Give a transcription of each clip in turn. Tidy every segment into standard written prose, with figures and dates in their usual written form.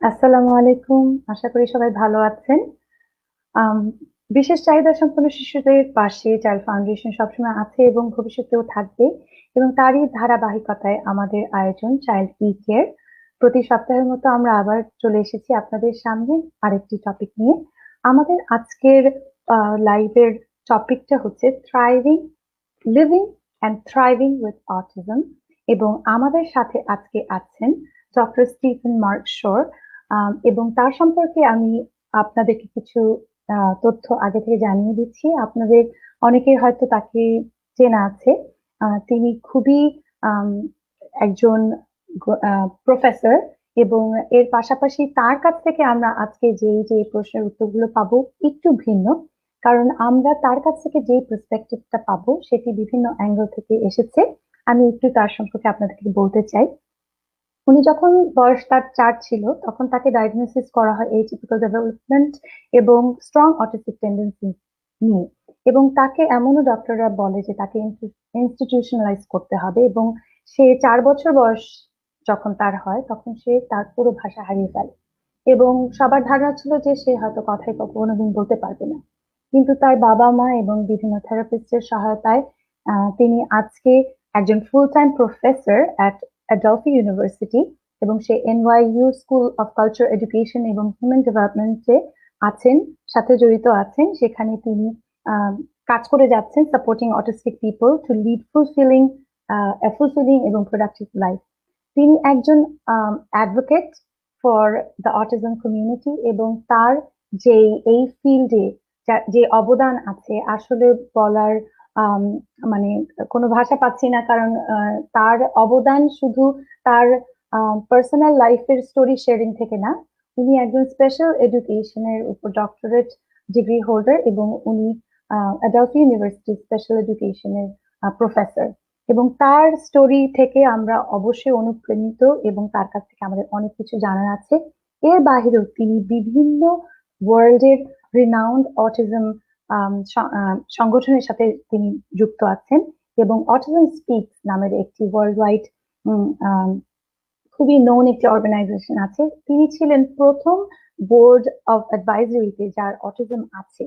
আসসালামু আলাইকুম। আশা করি সবাই ভালো আছেন। আম, বিশেষ চাহিদা সম্পন্ন শিশুদের পাশে চাইল্ড ফাউন্ডেশন সবসময় আছে এবং ভবিষ্যতেও থাকবে, এবং তারই ধারাবাহিকতায় আমাদের আয়োজন চাইল্ড ই কেয়ার। প্রতি সপ্তাহের মতো আমরা আবার চলে এসেছি আপনাদের সামনে আরেকটি টপিক নিয়ে। আমাদের আজকের লাইভের টপিকটা হচ্ছে thriving, living and thriving with autism. এবং আমাদের সাথে আজকে আছেন ডক্টর স্টিফেন মার্ক শোর। এবং তার সম্পর্কে আমি আপনাদেরকে কিছু তথ্য আগে থেকে জানিয়ে দিচ্ছি। আপনাদের অনেকেই হয়তো তাকে চেনা আছে। তিনি খুবই আম, একজন প্রফেসর, এবং এর পাশাপাশি তার কাছ থেকে আমরা আজকে যে প্রশ্নের উত্তরগুলো পাবো একটু ভিন্ন, কারণ আমরা তার কাছ থেকে যে পার্সপেক্টিভটা পাবো সেটি বিভিন্ন অ্যাঙ্গেল থেকে এসেছে। আমি একটু তার সম্পর্কে আপনাদেরকে বলতে চাই। উনি যখন বয়স তার 4 ছিল তখন তাকে ডায়াগনোসিস করা হয় এটিপিক্যাল ডেভেলপমেন্ট এবং স্ট্রং অটিস্টিক টেন্ডেন্সি নিয়ে। এবং তাকে এমনও ডক্টররা বলে যে তাকে ইনস্টিটিউশনালাইজ করতে হবে, এবং সে 4 বছর বয়স যখন তার হয় তখন সে তার পুরো ভাষা হারিয়ে ফেলে। এবং সবার ধারণা ছিল যে সে হয়তো কথাই কোনোদিন বলতে পারবে না। কিন্তু তার বাবা মা এবং বিভিন্ন থেরাপিস্টের সহায়তায় তিনি আজকে একজন full time professor at Adelphi University, এবং সে NYU school of culture education এবং হিউম্যান ডেভেলপমেন্টে আছেন, সাথে জড়িত আছেন। সেখানে তিনি আহ, কাজ করে যাচ্ছেন supporting autistic people to lead fulfilling এবং প্রোডাক্টিভ লাইফ। তিনি একজন advocate for the autism community, এবং তার যে এই ফিল্ডে যে অবদান আছে আসলে বলার আম, মানে কোনো ভাষা পাচ্ছি না, কারণ তার অবদান শুধু তার পার্সোনাল লাইফের স্টোরি শেয়ারিং থেকে না। উনি একজন স্পেশাল এডুকেশনের উপর ডক্টরেট ডিগ্রি হোল্ডার, এবং উনি অ্যাডলফি ইউনিভার্সিটি স্পেশাল এডুকেশনের প্রফেসর। এবং তার স্টোরি থেকে আমরা অবশ্যই অনুপ্রাণিত, এবং তার কাছ থেকে আমাদের অনেক কিছু জানার আছে। এর বাহিরেও তিনি বিভিন্ন ওয়ার্ল্ডের রিনাউন্ড অটিজম সংগঠনের সাথে তিনি যুক্ত আছেন, এবং অটিজম স্পিকস নামের একটি ওয়ার্ল্ড ওয়াইড খুবই নোন একটি অর্গানাইজেশন আছে। তিনি ছিলেন প্রথম বোর্ড অফ অ্যাডভাইজরিতে যার অটিজম আছে,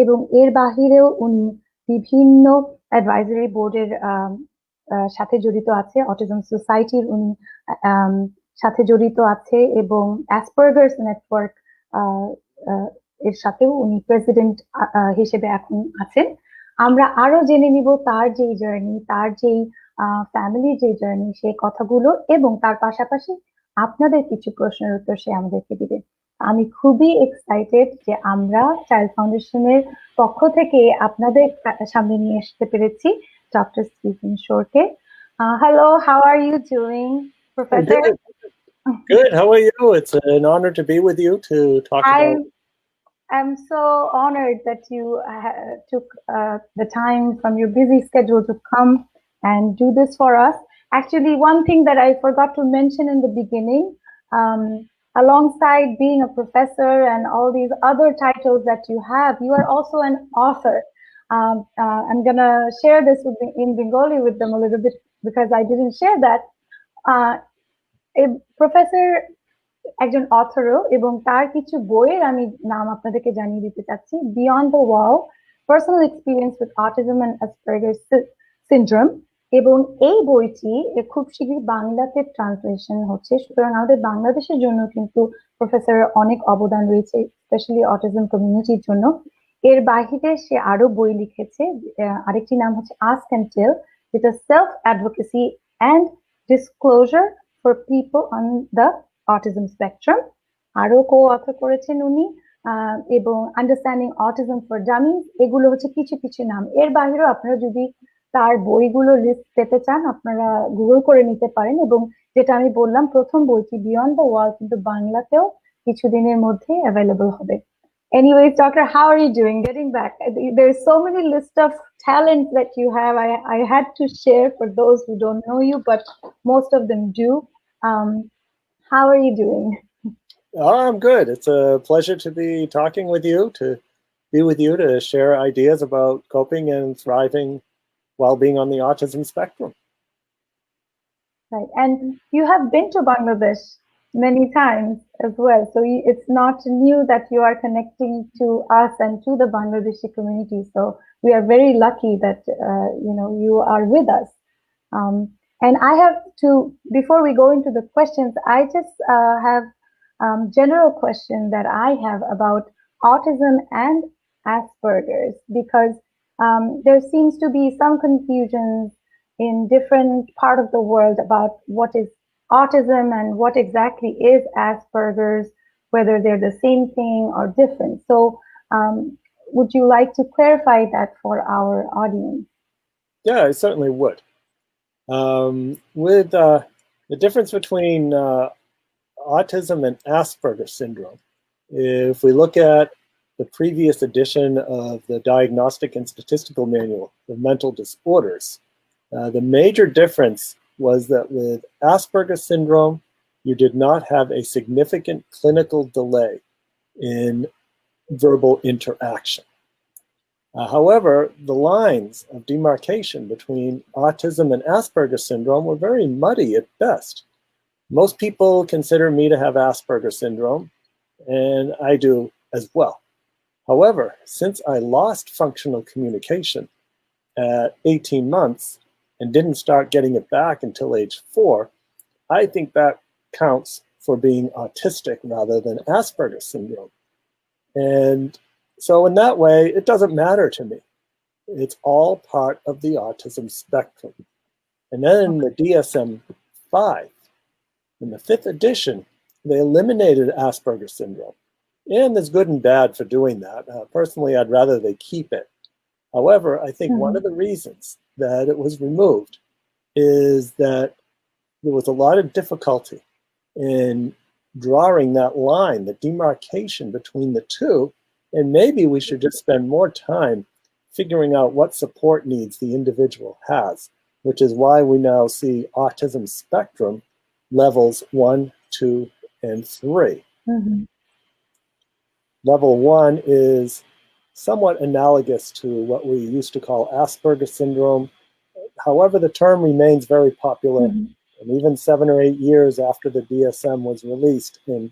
এবং এর বাহিরেও উনি বিভিন্ন অ্যাডভাইজরি বোর্ডের সাথে জড়িত আছে। অটিজম সোসাইটির উনি আম, সাথে জড়িত আছে, এবং অ্যাসপার্গার্স নেটওয়ার্ক এর সাথেও উনি প্রেসিডেন্ট হিসেবে এখন আছেন। আমরা আরো জেনে নিব তার যেই জার্নি, তার যেই ফ্যামিলির যে জার্নি, সেই কথাগুলো, এবং তার পাশাপাশি আপনাদের কিছু প্রশ্নের উত্তর সে আমাদেরকে দিবে। আমি খুবই এক্সাইটেড যে আমরা চাইল্ড ফাউন্ডেশনের পক্ষ থেকে আপনাদের সামনে নিয়ে আসতে পেরেছি ডক্টর স্টিফেন শোরকে। Hello, how are you doing, professor? Good, good. How are you? It's an honor to be with you to talk about. I'm so honored that you took the time from your busy schedule to come and do this for us. Actually, one thing that I forgot to mention in the beginning, alongside being a professor and all these other titles that you have, you are also an author. I'm gonna share this in Bengali with them a little bit because I didn't share that. Professor একজন অথরও, এবং তার কিছু বইয়ের আমি নাম আপনাদেরকে জানিয়ে দিতে চাচ্ছি। Beyond the wall, personal experience with autism and Asperger syndrome. এবং এই বইটি খুব শীঘ্রই বাংলাতে ট্রান্সলেশন হচ্ছে, সুতরাং আমাদের বাংলাদেশের জন্য কিন্তু প্রফেসরের অনেক অবদান রয়েছে, স্পেশালি অটিজম কমিউনিটির জন্য। এর বাহিরে সে আরো বই লিখেছে। আরেকটি নাম হচ্ছে আস্ক এন্ড টেল, যেটা self advocacy and disclosure for people on the autism spectrum. আরো কো অথর করেছেন উনি, এবং আন্ডারস্ট্যান্ডিং অটিজম ফর ডামিজ। এগুলো হচ্ছে কিছু কিছু নাম। এর বাইরেও আপনারা যদি তার বইগুলো লিস্ট পেতে চান আপনারা গুগল করে নিতে পারেন, এবং যেটা আমি বললাম প্রথম বইটি বিয়ন্ড দ্য ওয়াল কিন্তু বাংলাতেও কিছুদিনের মধ্যে অ্যাভেলেবল হবে। Anyways, Doctor, how are you doing? Getting back, there's so many list of talents that you have. I had to share for those who don't know you, but most of them do. Um, how are you doing? Oh, I'm good. It's a pleasure to be talking with you, to be with you, to share ideas about coping and thriving while being on the autism spectrum. Right. And you have been to Bangladesh. many times as well. So it's not new that you are connecting to us and to the Bangladeshi community. So we are very lucky that you are with us. And I have to, before we go into the questions, I just have general question that I have about autism and Asperger's, because there seems to be some confusions in different part of the world about what is autism and what exactly is Asperger's, whether they're the same thing or different. So would you like to clarify that for our audience? Yeah, I certainly would. With the difference between autism and Asperger syndrome, if we look at the previous edition of the Diagnostic and Statistical Manual of Mental Disorders, the major difference was that with Asperger syndrome, you did not have a significant clinical delay in verbal interaction. However, the lines of demarcation between autism and Asperger syndrome were very muddy at best. Most people consider me to have Asperger syndrome, and I do as well. However, since I lost functional communication at 18 months and didn't start getting it back until age 4, I think that counts for being autistic rather than Asperger syndrome. And so in that way, it doesn't matter to me. It's all part of the autism spectrum. And then in the DSM-5, in the 5th edition, they eliminated Asperger syndrome. And there's good and bad for doing that. Personally, I'd rather they keep it. However, I think one of the reasons that it was removed is that there was a lot of difficulty in drawing that line, the demarcation between the two, and maybe we should just spend more time figuring out what support needs the individual has, which is why we now see autism spectrum levels 1, 2, and 3. Level 1 is somewhat analogous to what we used to call Asperger syndrome. However, the term remains very popular. And even 7 or 8 years after the DSM was released in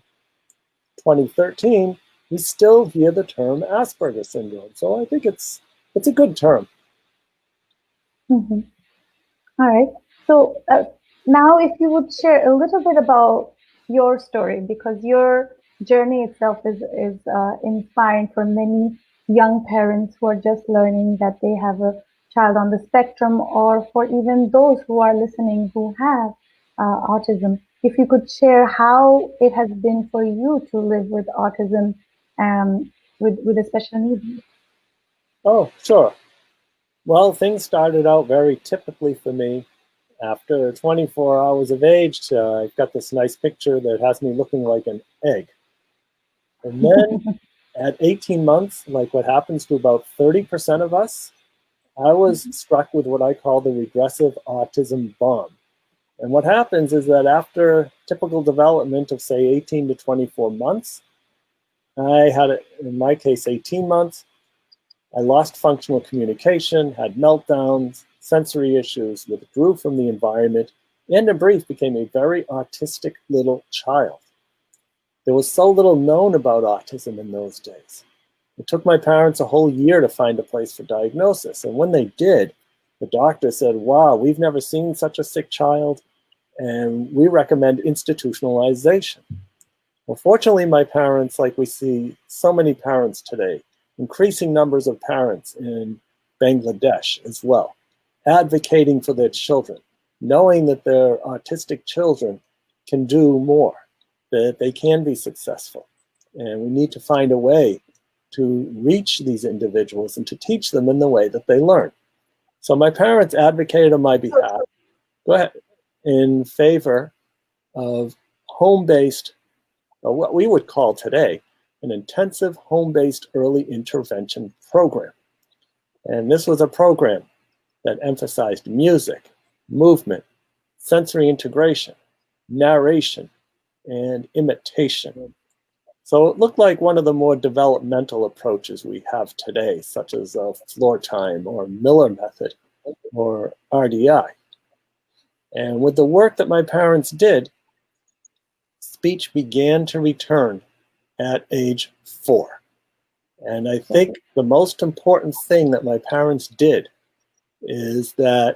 2013, we still hear the term Asperger syndrome. So I think it's a good term. All right. So now if you would share a little bit about your story, because your journey itself is inspiring for many young parents who are just learning that they have a child on the spectrum, or for even those who are listening who have autism. If you could share how it has been for you to live with autism, with a special need. Oh, sure. Well, things started out very typically for me. After 24 hours of age, I've got this nice picture that has me looking like an egg. And then at 18 months, like what happens to about 30% of us, I was struck with what I call the regressive autism bomb. And what happens is that after typical development of, say, 18 to 24 months, I had, in my case, 18 months, I lost functional communication, had meltdowns, sensory issues, withdrew from the environment, and in brief, became a very autistic little child. There was so little known about autism in those days. It took my parents a whole year to find a place for diagnosis. And when they did, the doctor said, wow, we've never seen such a sick child, and we recommend institutionalization. Well, fortunately, my parents, like we see so many parents today, increasing numbers of parents in Bangladesh as well, advocating for their children, knowing that their autistic children can do more, that they can be successful. And we need to find a way to reach these individuals and to teach them in the way that they learn. So my parents advocated on my behalf, go ahead, in favor of home-based, or what we would call today, an intensive home-based early intervention program. And this was a program that emphasized music, movement, sensory integration, narration, and imitation. So it looked like one of the more developmental approaches we have today, such as floor time or Miller method or RDI. And with the work that my parents did, speech began to return at age 4. And I think the most important thing that my parents did is that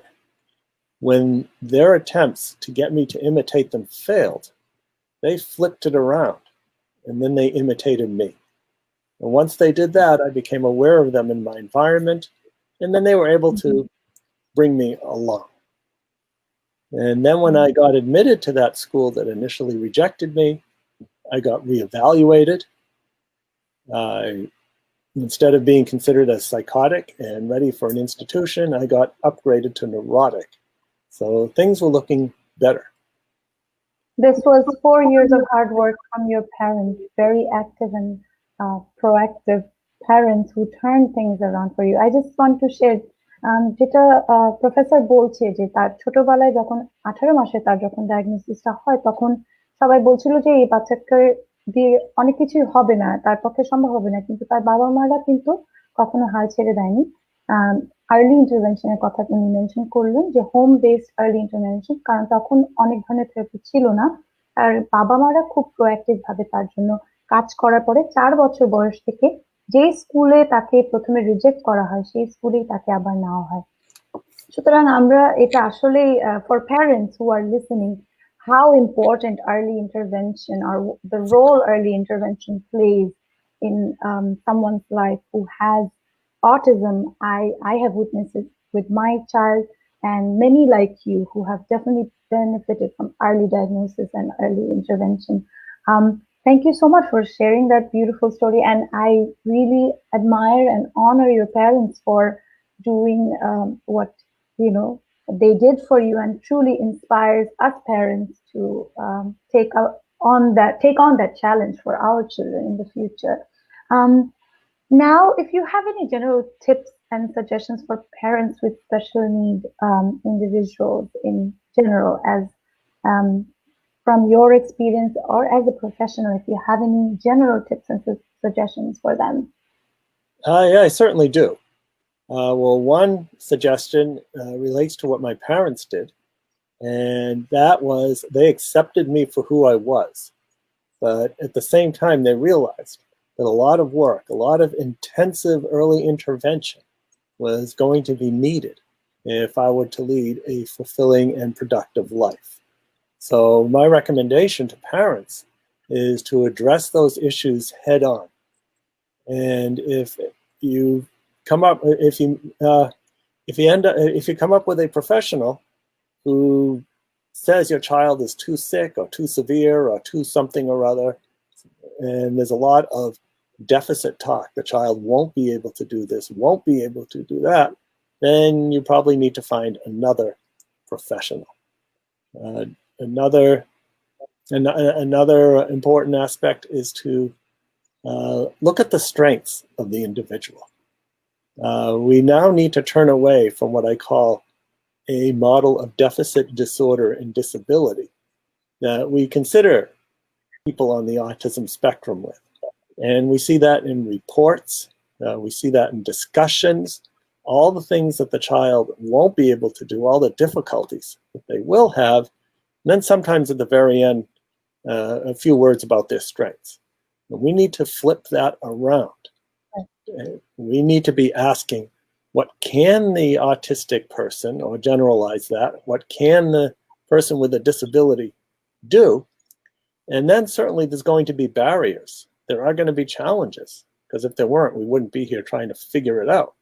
when their attempts to get me to imitate them failed, they flipped it around and then they imitated me. And once they did that, I became aware of them in my environment, and then they were able to bring me along. And then when I got admitted to that school that initially rejected me, I got reevaluated. Instead of being considered as psychotic and ready for an institution, I got upgraded to neurotic. So things were looking better. This was 4 years of hard work from your parents, very active and proactive parents who turned things around for you. I just want to share যেটা professor বলছে যে তার ছোটবেলায় যখন 18 মাসে তার যখন ডায়াগনোসিসটা হয় তখন সবাই বলছিল যে এই বাচ্চাকে দিয়ে অনেক কিছুই হবে না, তার পক্ষে সম্ভব হবে না, কিন্তু তার বাবা মারা কিন্তু কখনো হাল ছেড়ে দেয়নি। আর্লি ইন্টারভেনশনের কথা তিনি মেনশন করলেন যে হোম বেসড আর্লি ইন্টারভেনশন, কারণ তখন অনেক ধরনের থেরাপি ছিল না। আর বাবা মারা খুব প্রোঅ্যাক্টিভ ভাবে তার জন্য কাজ করার পরে 4 বছর বয়স থেকে যে স্কুলে তাকে প্রথমে রিজেক্ট করা হয় সেই স্কুলেই তাকে আবার নেওয়া হয়। সুতরাং আমরা এটা আসলে for parents who are listening, how important early intervention or the role early intervention plays in someone's life who has autism. I have witnessed it with my child and many like you who have definitely benefited from early diagnosis and early intervention. Thank you so much for sharing that beautiful story, and I really admire and honor your parents for doing what they did for you, and truly inspires us parents to take on that challenge for our children in the future. Now, if you have any general tips and suggestions for parents with special need individuals in general, as from your experience or as a professional, if you have any general tips and suggestions for them. Yeah, I certainly do. Well, one suggestion relates to what my parents did, and that was they accepted me for who I was. But at the same time, they realized that a lot of work, a lot of intensive early intervention was going to be needed if I were to lead a fulfilling and productive life. So my recommendation to parents is to address those issues head on. And if you come up with a professional who says your child is too sick or too severe or too something or other, and there's a lot of deficit talk, the child won't be able to do this, won't be able to do that, then you probably need to find another professional. Another important aspect is to look at the strengths of the individual. We now need to turn away from what I call a model of deficit disorder and disability that we consider people on the autism spectrum with. And we see that in reports, we see that in discussions, all the things that the child won't be able to do, all the difficulties that they will have, and then sometimes at the very end, a few words about their strengths. But we need to flip that around. We need to be asking, what can the autistic person, or generalize that, what can the person with a disability do? And then certainly there's going to be barriers. There are going to be challenges, because if there weren't, we wouldn't be here trying to figure it out.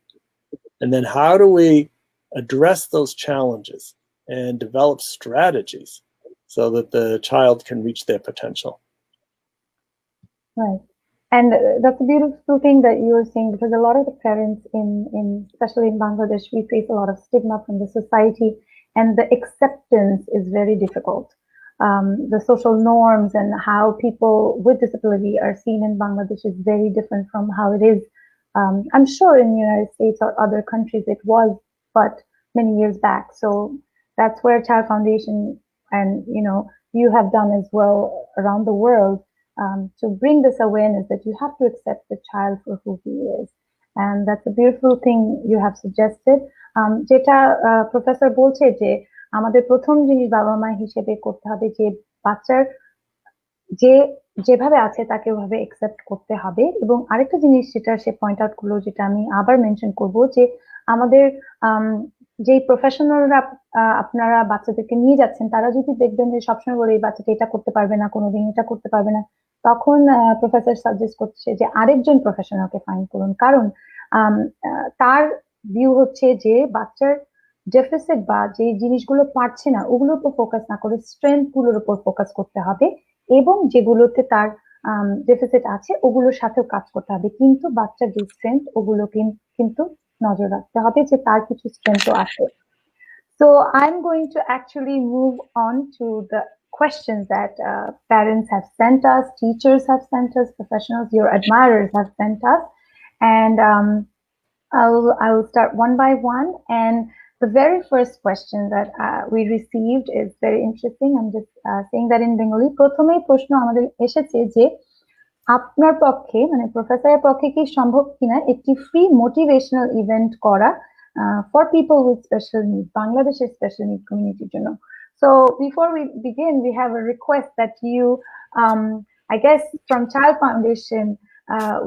And then how do we address those challenges and develop strategies so that the child can reach their potential? Right. And that's a beautiful thing that you were saying, because a lot of the parents especially in Bangladesh, we face a lot of stigma from the society, and the acceptance is very difficult. The social norms and how people with disability are seen in Bangladesh is very different from how it is. I'm sure in the United States or other countries it was, but many years back. So that's where Child Foundation and you have done as well around the world, to bring this awareness that you have to accept the child for who he is. And that's a beautiful thing you have suggested. যেটা professor বলছে যে আমাদের প্রথম জিনিস বাবা মা হিসেবে করতে হবে যে বাচ্চার যে যেভাবে আছে তাকে ওভাবে একসেপ্ট করতে হবে। এবং আরেকটা জিনিস যেটা সে পয়েন্ট আউট করলো, যেটা আমি আবার মেনশন করব, যে আমাদের যেই প্রফেশনালরা আপনারা বাচ্চাদেরকে নিয়ে যাচ্ছেন, তারা যদি দেখবেন যে সবসময় বলে এই বাচ্চাটা এটা করতে পারবে না, কোনোদিন এটা করতে পারবে না, তখন প্রফেসর সাজেস্ট করছে যে আরেকজন প্রফেশনালকে ফাইন্ড করুন। কারণ আম, তার ভিউ হচ্ছে যে বাচ্চার ডেফিসিট বা যে জিনিসগুলো পারছে না ওগুলোর উপর ফোকাস না করে স্ট্রেংথ গুলোর উপর ফোকাস করতে হবে, এবং যেগুলোতে তার ডেফিসিট আছে ওগুলোর সাথেও কাজ করতে হবে। কিন্তু বাচ্চার যে স্ট্রেংথ ওগুলো কিন্তু নজর রাখতে হবে যে তার কিছু স্ট্রেংথও আছে। So I'm going to actually move on to the questions that parents have sent us, teachers have sent us, professionals, your admirers have sent us, and I will start one by one. And the very first question that we received is very interesting. I'm just saying that in Bengali. প্রথমেই প্রশ্ন আমাদের এসেছে যে আপনার পক্ষে মানে প্রফেসরের পক্ষে কি সম্ভব কিনা একটি ফ্রি মোটিভেশনাল ইভেন্ট করা for people with special need, বাংলাদেশের স্পেশাল নিড কমিউনিটির জন্য। So before we begin, we have a request that you, I guess from Child Foundation,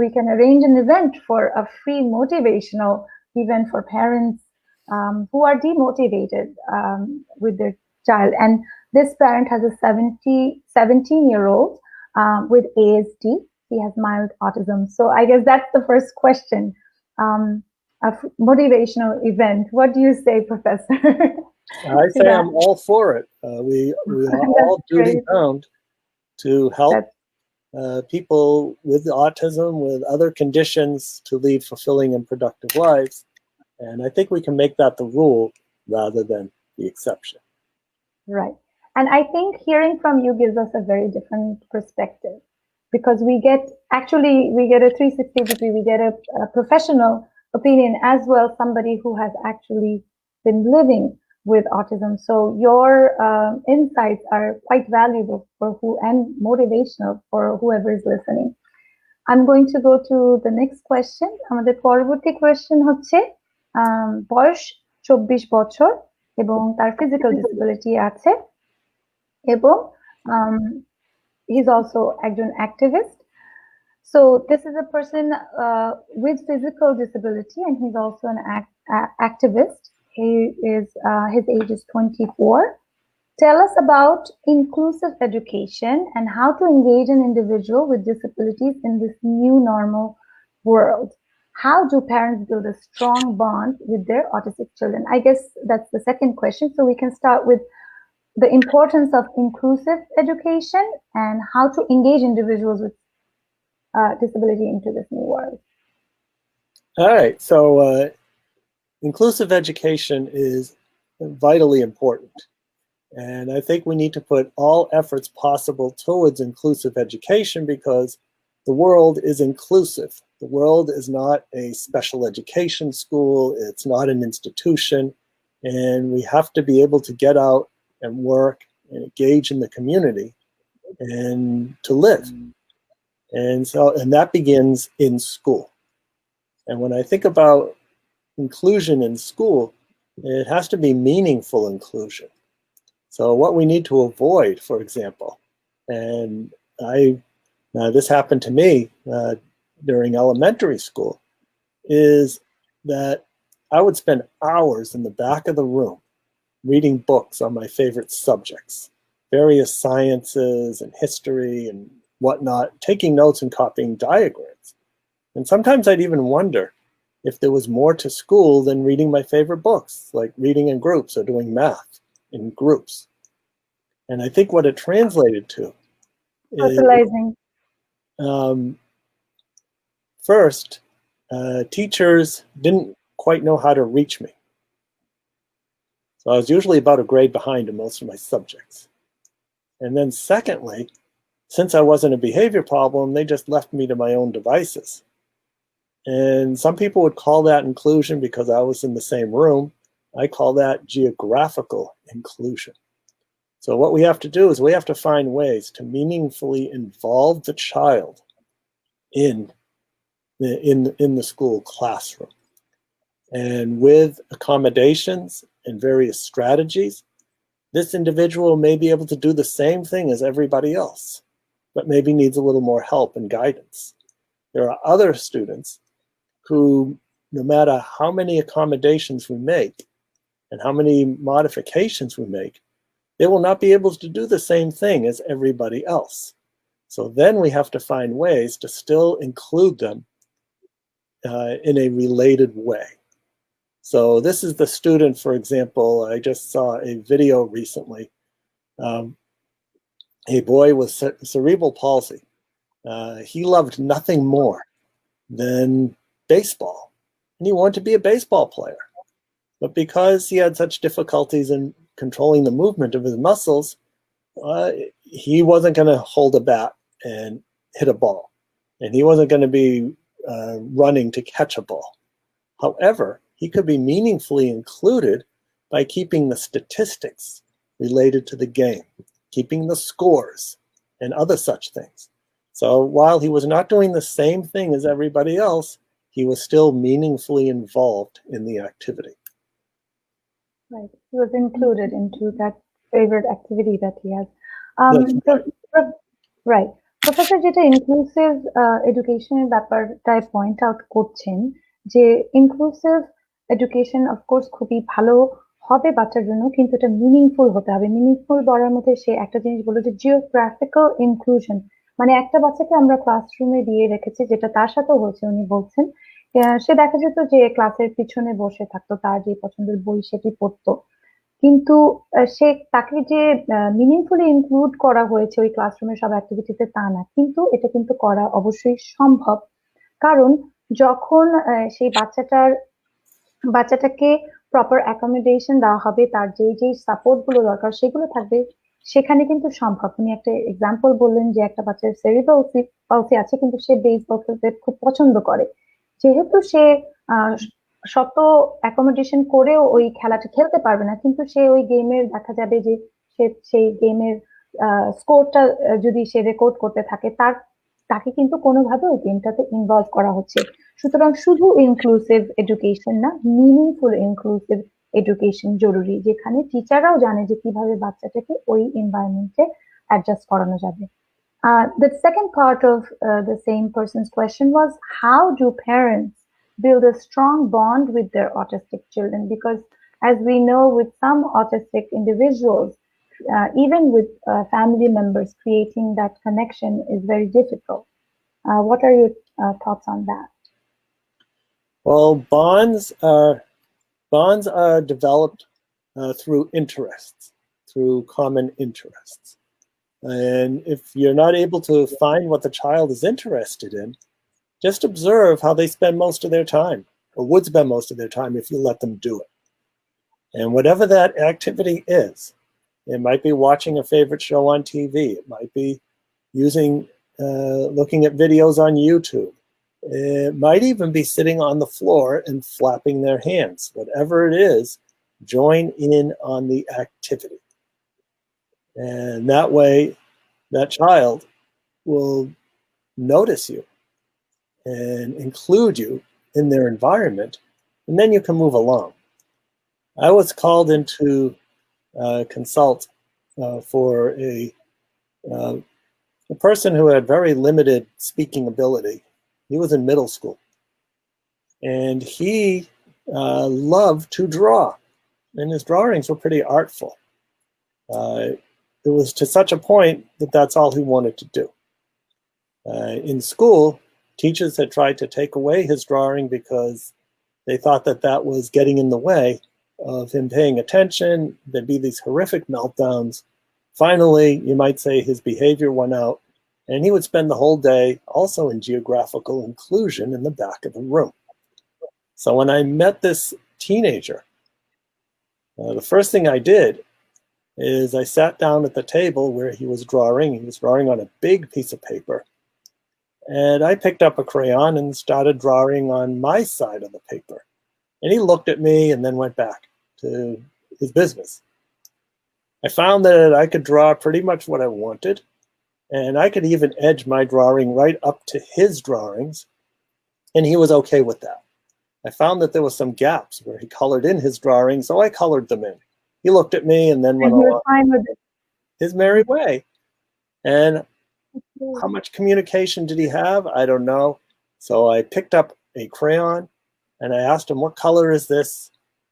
we can arrange an event for a free motivational event for parents who are demotivated with their child. And this parent has a 17-year-old with ASD. He has mild autism. So I guess that's the first question. A motivational event. What do you say, Professor? I say I'm all for it. We are all duty bound to help people with autism, with other conditions, to lead fulfilling and productive lives. And I think we can make that the rule rather than the exception. Right. And I think hearing from you gives us a very different perspective, because we get a 360 degree, we get a professional opinion as well, somebody who has actually been living with autism. So your insights are quite valuable for and motivational for whoever is listening. I'm going to go to the next question. আমাদের পরবর্তী question হচ্ছে বয়স 24 বছর এবং তার physical disability আছে, এবং he's also একজন activist. So this is a person with physical disability, and he's also an activist. His age is 24. Tell us about inclusive education and how to engage an individual with disabilities in this new normal world. How do parents build a strong bond with their autistic children? I guess that's the second question. So we can start with the importance of inclusive education and how to engage individuals with disability into this new world. All right. So inclusive education is vitally important. And I think we need to put all efforts possible towards inclusive education, because the world is inclusive. The world is not a special education school. It's not an institution. And we have to be able to get out and work and engage in the community and to live. And that begins in school. And when I think about inclusion in school, it has to be meaningful inclusion. So what we need to avoid, for example, and this happened to me during elementary school, is that I would spend hours in the back of the room reading books on my favorite subjects, various sciences and history and whatnot, taking notes and copying diagrams. And sometimes I'd even wonder if there was more to school than reading my favorite books, like reading in groups or doing math in groups. And I think what it translated to is first, teachers didn't quite know how to reach me. So I was usually about a grade behind in most of my subjects. And then secondly, since I wasn't a behavior problem, they just left me to my own devices. And some people would call that inclusion because I was in the same room. I call that geographical inclusion. So what we have to do is we have to find ways to meaningfully involve the child in the school classroom. And with accommodations and various strategies, this individual may be able to do the same thing as everybody else, but maybe needs a little more help and guidance. There are other students who, no matter how many accommodations we make and how many modifications we make, they will not be able to do the same thing as everybody else. So then we have to find ways to still include them in a related way. So this is the student, for example. I just saw a video recently. A boy with cerebral palsy. He loved nothing more than baseball, and he wanted to be a baseball player. But because he had such difficulties in controlling the movement of his muscles, he wasn't going to hold a bat and hit a ball, and he wasn't going to be running to catch a ball. However, he could be meaningfully included by keeping the statistics related to the game, keeping the scores, and other such things. So while he was not doing the same thing as everybody else, he was still meaningfully involved in the activity. Right. He was included into that favorite activity that he has. Right. Professor যেটা inclusive এডুকেশনের ব্যাপারটায় point out করছেন যে inclusive education of course খুবই ভালো হবে বাচ্চার জন্য, কিন্তু এটা মিনিংফুল হতে হবে। মিনিংফুল বলার মধ্যে সে একটা জিনিস বললো যে জিওগ্রাফিক্যাল ইনক্লুশন, মানে একটা বাচ্চাকে আমরা ক্লাসরুমে দিয়ে রেখেছি, যেটা তার সাথেও হয়েছে, উনি বলছেন সে দেখা যেত যে ক্লাসের পিছনে বসে থাকতো, তার যে পছন্দের বই সেটি পড়তো, কিন্তু সে তাকে যে মিনিংফুলি ইনক্লুড করা হয়েছে ওই ক্লাসরুমের সব অ্যাক্টিভিটিতে তা না, কিন্তু এটা কিন্তু করা অবশ্যই সম্ভব। কারণ যখন সেই বাচ্চাটাকে প্রপার অ্যাকোমোডেশন দেওয়া হবে, তার যেই সাপোর্ট গুলো দরকার সেগুলো থাকবে, সেখানে কিন্তু সম্ভব। উনি একটা এক্সাম্পল বললেন যে একটা বাচ্চার সেরিব্রাল পালসি আছে, কিন্তু সে বেসবল খেলতে খুব পছন্দ করে। যেহেতু সে শত অ্যাকোমোডেশন করেও ওই খেলাটা খেলতে পারবে না, কিন্তু সে ওই গেমের দেখা যাবে যে সে সেই গেমের স্কোরটা যদি সে রেকর্ড করতে থাকে, তাকে কিন্তু কোনোভাবে ওই গেমটাতে ইনভলভ করা হচ্ছে। সুতরাং শুধু ইনক্লুসিভ এডুকেশন না, মিনিংফুল ইনক্লুসিভ এডুকেশন জরুরি, যেখানে টিচাররাও জানে যে কিভাবে বাচ্চাটাকে ওই এনভায়রনমেন্টে অ্যাডজাস্ট করানো যাবে। The second part of the same person's question was, how do parents build a strong bond with their autistic children? Because as we know, with some autistic individuals, even with family members, creating that connection is very difficult. What are your thoughts on that? Well, bonds are developed through interests, through common interests. And if you're not able to find what the child is interested in, just observe how they spend most of their time, or would spend most of their time if you let them do it. And whatever that activity is, it might be watching a favorite show on TV, it might be looking at videos on YouTube, it might even be sitting on the floor and flapping their hands. Whatever it is, join in on the activity. And that way, that child will notice you and include you in their environment, and then you can move along. I was called in to consult for a person who had very limited speaking ability. He was in middle school, and he loved to draw, and his drawings were pretty artful. It was to such a point that that's all he wanted to do. In school, teachers had tried to take away his drawing because they thought that that was getting in the way of him paying attention. There'd be these horrific meltdowns. Finally, you might say his behavior went out, and he would spend the whole day also in geographical inclusion in the back of the room. So when I met this teenager, the first thing I did is I sat down at the table where he was drawing. He was drawing on a big piece of paper. And I picked up a crayon and started drawing on my side of the paper. And he looked at me and then went back to his business. I found that I could draw pretty much what I wanted. And I could even edge my drawing right up to his drawings. And he was okay with that. I found that there were some gaps where he colored in his drawings, so I colored them in. He looked at me and then went on his merry way. And How much communication did he have? I don't know. So I picked up a crayon and I asked him, what color is this?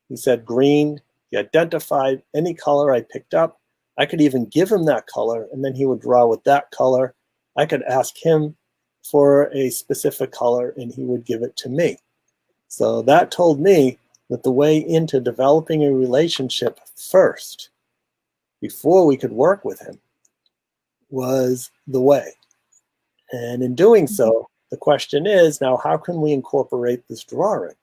He said green. He identified any color I picked up. I could even give him that color and then he would draw with that color. I could ask him for a specific color and he would give it to me. So that told me that the way into developing a relationship first, before we could work with him, was the way. And in doing so, the question is now, how can we incorporate this drawing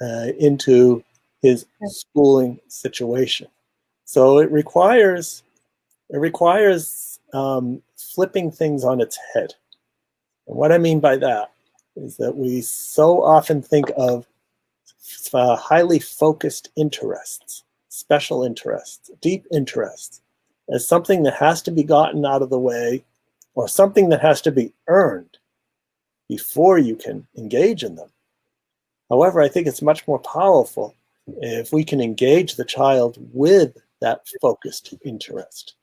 into his schooling situation? So it requires flipping things on its head. And what I mean by that is that we so often think of highly focused interests, special interests, deep interests, as something that has to be gotten out of the way or something that has to be earned before you can engage in them. However, I think it's much more powerful if we can engage the child with that focused interest.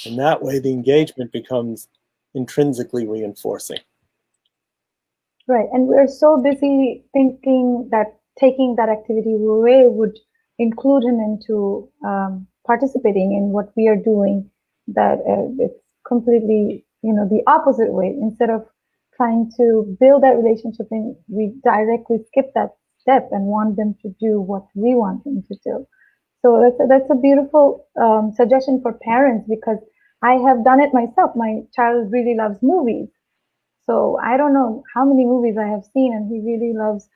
And that way the engagement becomes intrinsically reinforcing. Right, and we're so busy thinking that taking that activity away would include him into participating in what we are doing, that it's completely, the opposite way. Instead of trying to build that relationship, and we directly skip that step and want them to do what we want them to do. So that's a beautiful suggestion for parents, because I have done it myself. My child really loves movies. So I don't know how many movies I have seen, and he really loves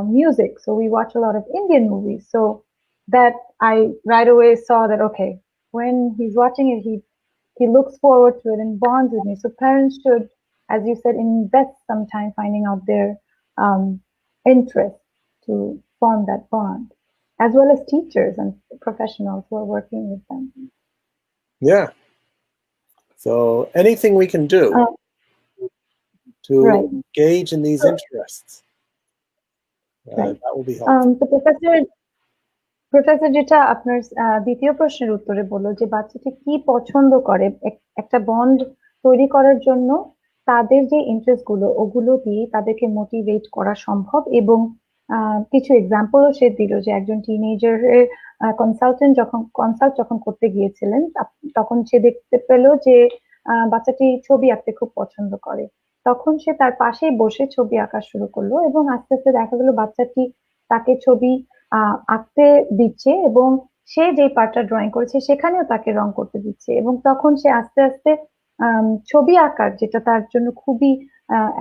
music. So we watch a lot of Indian movies. So that I right away saw that, okay, when he's watching it, he looks forward to it and bonds with me. So parents should, as you said, invest some time finding out their interest to form that bond, as well as teachers and professionals who are working with them. Yeah. So anything we can do to right. engage in these interests, Right. that will be helpful. So professor যেটা আপনার দ্বিতীয় প্রশ্নের উত্তরে বললো যে বাচ্চাটি কি পছন্দ করে, একটা বন্ড তৈরি করার জন্য তাদের যে ইন্টারেস্ট গুলো ওগুলো দিয়ে তাদেরকে মোটিভেট করা সম্ভব। এবং কিছু এক্সাম্পলও সে দিল যে একজন টিনেজারের কনসাল্ট যখন করতে গিয়েছিলেন, তখন সে দেখতে পেল যে বাচ্চাটি ছবি আঁকতে খুব পছন্দ করে। তখন সে তার পাশেই বসে ছবি আঁকা শুরু করলো এবং আস্তে আস্তে দেখা গেল বাচ্চাটি তাকে ছবি আঁকতে দিচ্ছে এবং সে যে পার্টটা ড্রয়িং করেছে সেখানেও তাকে রং করতে দিচ্ছে, এবং তখন সে আস্তে আস্তে ছবি আঁকার, যেটা তার জন্য খুবই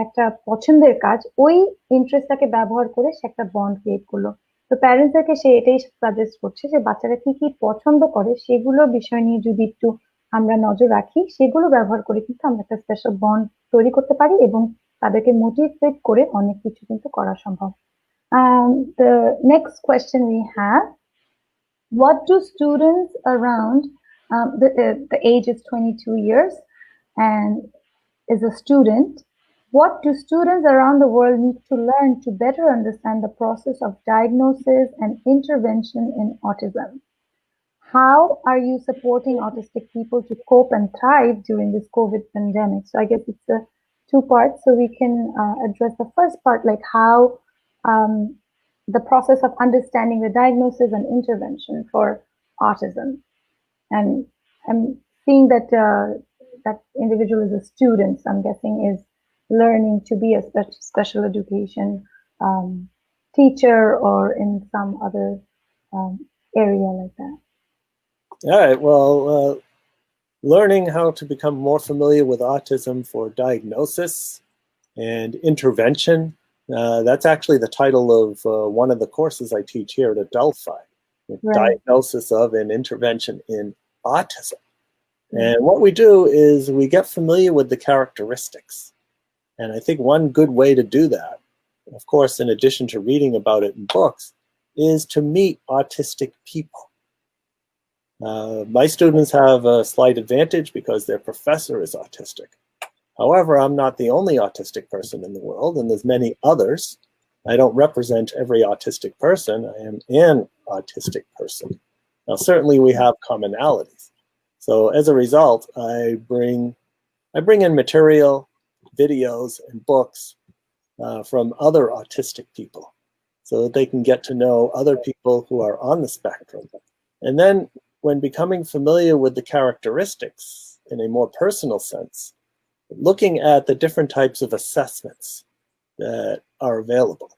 একটা পছন্দের কাজ, ওই ইন্টারেস্টটাকে ব্যবহার করে সে একটা বন্ড ক্রিয়েট করলো। তো প্যারেন্টসদেরকে সে এটাই সাজেস্ট করছে যে বাচ্চারা কি কি পছন্দ করে সেগুলো বিষয় নিয়ে যদি একটু আমরা নজর রাখি, সেগুলো ব্যবহার করে কিন্তু আমরা একটা স্পেশাল বন্ড তৈরি করতে পারি এবং তাদেরকে মোটিভেট করে অনেক কিছু কিন্তু করা সম্ভব। The next question we have: what do students around the age is 22 years and is a student, what do students around the world need to learn to better understand the process of diagnosis and intervention in autism? How are you supporting autistic people to cope and thrive during this COVID pandemic? So I guess it's a two parts, so we can address the first part, like how the process of understanding the diagnosis and intervention for autism. And I'm seeing that that individual is a student, so I'm guessing is learning to be a special education teacher or in some other area like that. All right, well, learning how to become more familiar with autism for diagnosis and intervention, that's actually the title of one of the courses I teach here at Adelphi, Right. Diagnosis of and Intervention in Autism. And what we do is we get familiar with the characteristics. And I think one good way to do that, of course, in addition to reading about it in books, is to meet autistic people. My students have a slight advantage because their professor is autistic. However, I'm not the only autistic person in the world, and there's many others. I don't represent every autistic person. I am an autistic person. Now, certainly we have commonalities. So as a result, I bring I bring in material, videos, and books from other autistic people so that they can get to know other people who are on the spectrum. And then when becoming familiar with the characteristics in a more personal sense, looking at the different types of assessments that are available.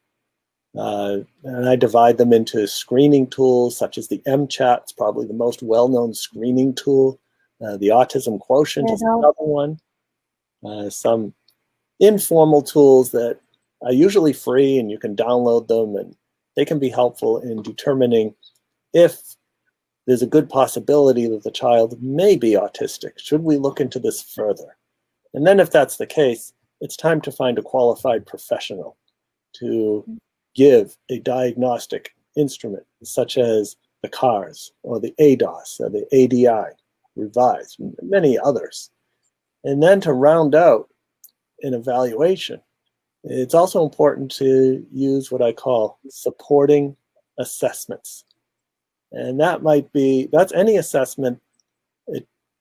And I divide them into screening tools such as the MChat, it's probably the most well-known screening tool. The Autism Quotient is another one. Some informal tools that are usually free and you can download them, and they can be helpful in determining if there's a good possibility that the child may be autistic. Should we look into this further? And then if that's the case, it's time to find a qualified professional to give a diagnostic instrument such as the CARS or the ADOS or the ADI, revised, many others. And then to round out an evaluation, it's also important to use what I call supporting assessments. And that's any assessment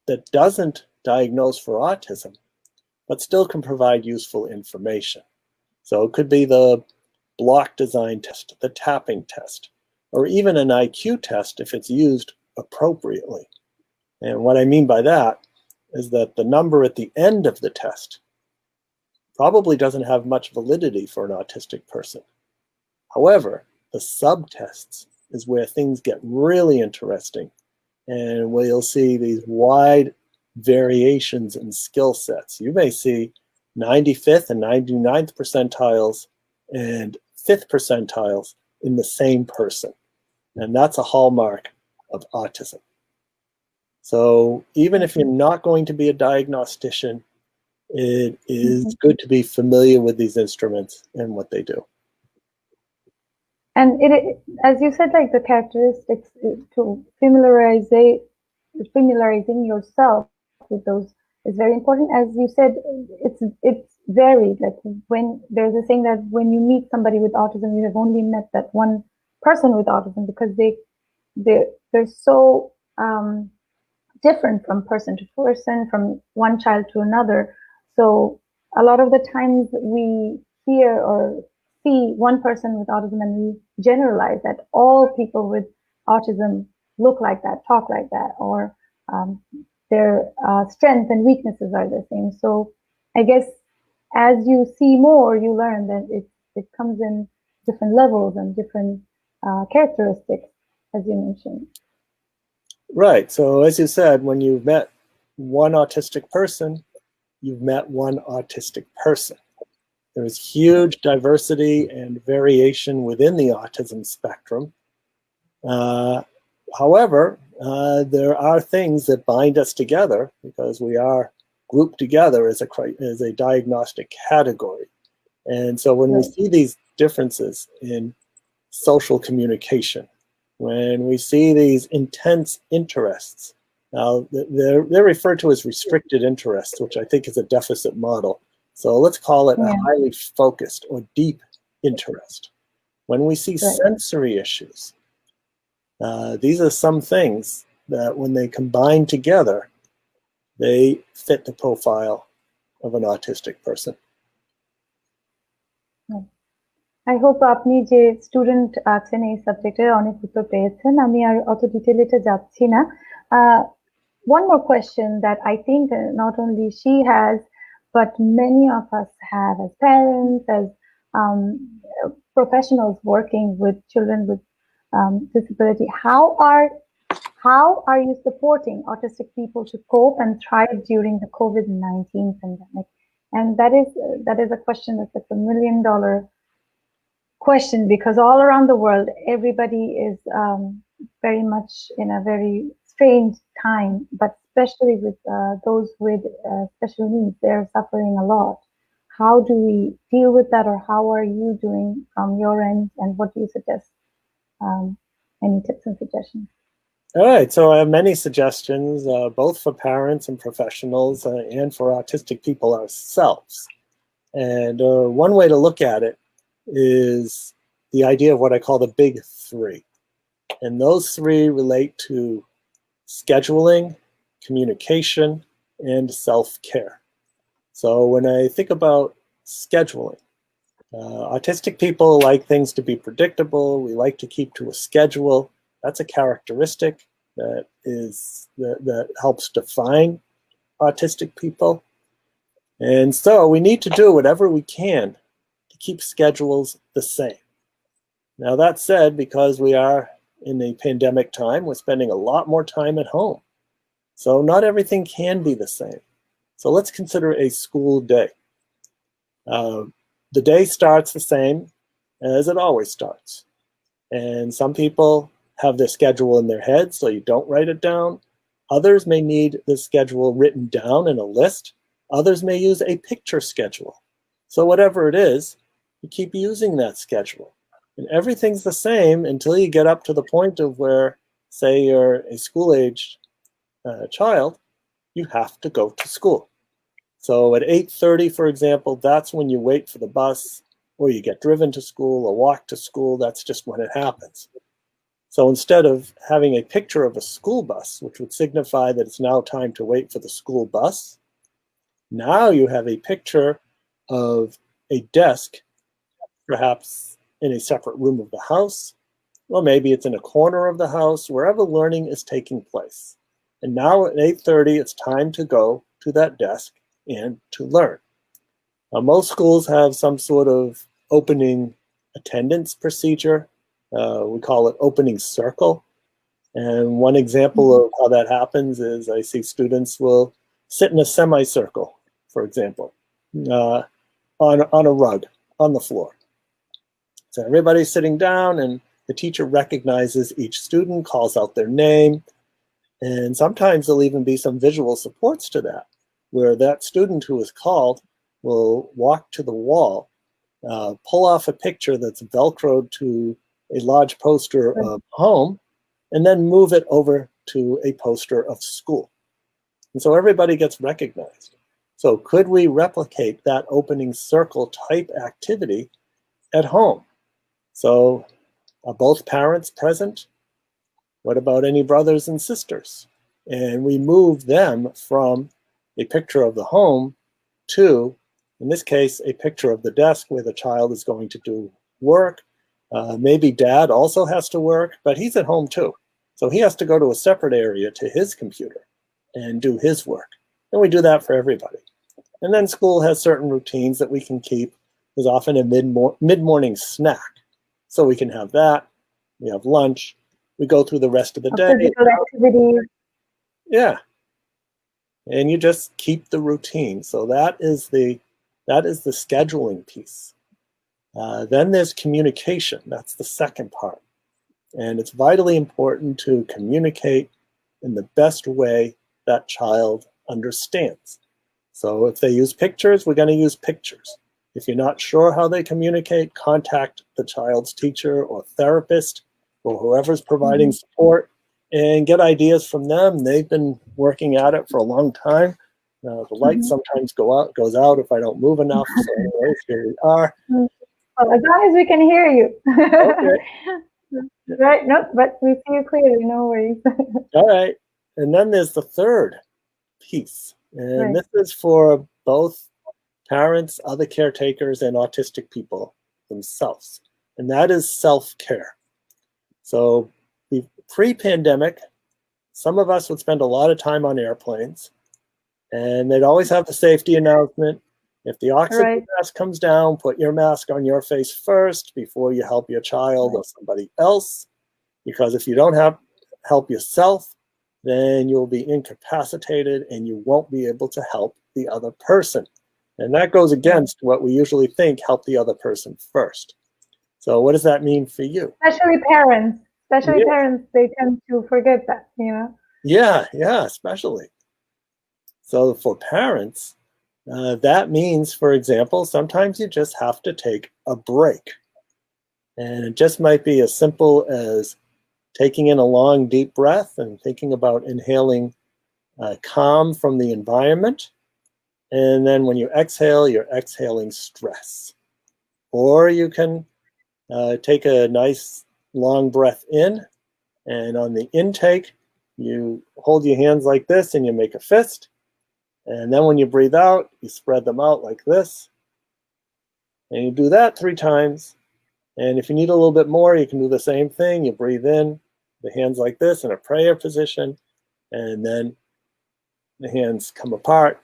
that doesn't diagnose for autism, but still can provide useful information. So it could be the block design test, the tapping test, or even an IQ test if it's used appropriately. And what I mean by that is that the number at the end of the test probably doesn't have much validity for an autistic person. However, the subtests is where things get really interesting and where you'll see these wide variations in skill sets. You may see 95th and 99th percentiles and 5th percentiles in the same person. And that's a hallmark of autism. So even if you're not going to be a diagnostician, it is good to be familiar with these instruments and what they do. And as you said, like the characteristics to familiarizing yourself with those is very important. As you said, it's varied. Like when there's a saying that when you meet somebody with autism, you have only met that one person with autism, because they're so different from person to person, from one child to another. So a lot of the times we hear or see one person with autism and we generalize that all people with autism look like that, talk like that, or their strengths and weaknesses are the same. So I guess as you see more, you learn that it comes in different levels and different characteristics, as you mentioned. Right. So as you said, when you've met one autistic person, you've met one autistic person. There is huge diversity and variation within the autism spectrum. However, there are things that bind us together because we are grouped together as a diagnostic category. And so when we see these differences in social communication, when we see these intense interests, now they're referred to as restricted interests, which I think is a deficit model. So let's call it a highly focused or deep interest. When we see sensory issues, these are some things that when they combine together, they fit the profile of an autistic person. I hope আপনি যে student আছেন এই সাবজেক্টের অনেক উত্তর পেয়েছেন। আমি আর অত ডিটেইলে যাচ্ছি না। One more question that I think not only she has, but many of us have as parents, as professionals working with children with disability. How are you supporting autistic people to cope and thrive during the COVID-19 pandemic? And that is a question that's like $1 million question, because all around the world, everybody is very much in a very strange time, but especially with those with special needs, they're suffering a lot. How do we deal with that, or how are you doing from your end, and what do you suggest? Any tips and suggestions? All right, so I have many suggestions, both for parents and professionals and for autistic people ourselves. And one way to look at it is the idea of what I call the big three. And those three relate to scheduling, communication, and self-care. So when I think about scheduling, autistic people like things to be predictable. We like to keep to a schedule. That's a characteristic that helps define autistic people. And so we need to do whatever we can to keep schedules the same. Now that said, because we are in a pandemic time, we're spending a lot more time at home. So not everything can be the same. So let's consider a school day. The day starts the same as it always starts. And some people have their schedule in their head, so you don't write it down. Others may need the schedule written down in a list. Others may use a picture schedule. So whatever it is, you keep using that schedule. And everything's the same until you get up to the point of where, say you're a school-aged child, you have to go to school. So at 8:30, for example, that's when you wait for the bus, or you get driven to school or walk to school. That's just when it happens. So instead of having a picture of a school bus, which would signify that it's now time to wait for the school bus, now you have a picture of a desk, perhaps in a separate room of the house, or maybe it's in a corner of the house, wherever learning is taking place. And now at 8:30, it's time to go to that desk and to learn. Most schools have some sort of opening attendance procedure. We call it opening circle. And one example of how that happens is I see students will sit in a semicircle, for example, on a rug on the floor. So everybody's sitting down and the teacher recognizes each student, calls out their name, and sometimes there'll even be some visual supports to that, where that student who is called will walk to the wall, pull off a picture that's Velcroed to a large poster of home, and then move it over to a poster of school. And so everybody gets recognized. So could we replicate that opening circle type activity at home? So are both parents present? What about any brothers and sisters? And we move them from a picture of the home to, in this case, a picture of the desk where the child is going to do work. Maybe dad also has to work, but he's at home too. So he has to go to a separate area to his computer and do his work. And we do that for everybody. And then school has certain routines that we can keep. There's often a mid-morning snack. So we can have that. We have lunch. We go through the rest of the day. Physical activities. Yeah. And you just keep the routine. So that is the scheduling piece. Then there's communication. That's the second part. And it's vitally important to communicate in the best way that child understands. So if they use pictures, we're going to use pictures. If you're not sure how they communicate, contact the child's teacher or therapist or whoever's providing support and get ideas from them. They've been working at it for a long time. The light sometimes goes out if I don't move enough. So anyways, here we are. Well, as long as we can hear you. Okay. Right, no, but we see you clearly, no worries. All right. And then there's the third piece. And Right. this is for both parents, other caretakers, and autistic people themselves. And that is self-care. So pre-pandemic, some of us would spend a lot of time on airplanes, and they'd always have the safety announcement. If the oxygen mask comes down, put your mask on your face first before you help your child or somebody else. Because if you don't help yourself, then you'll be incapacitated and you won't be able to help the other person. And that goes against what we usually think, help the other person first. So what does that mean for you? Especially parents, they tend to forget that, you know? Yeah, especially. So for parents, that means, for example, sometimes you just have to take a break. And it just might be as simple as taking in a long, deep breath and thinking about inhaling calm from the environment. And then when you exhale, you're exhaling stress. Or you can take a nice long breath in, and on the intake, you hold your hands like this and you make a fist. And then when you breathe out, you spread them out like this. And you do that 3 times. And if you need a little bit more, you can do the same thing. You breathe in, the hands like this in a prayer position, and then the hands come apart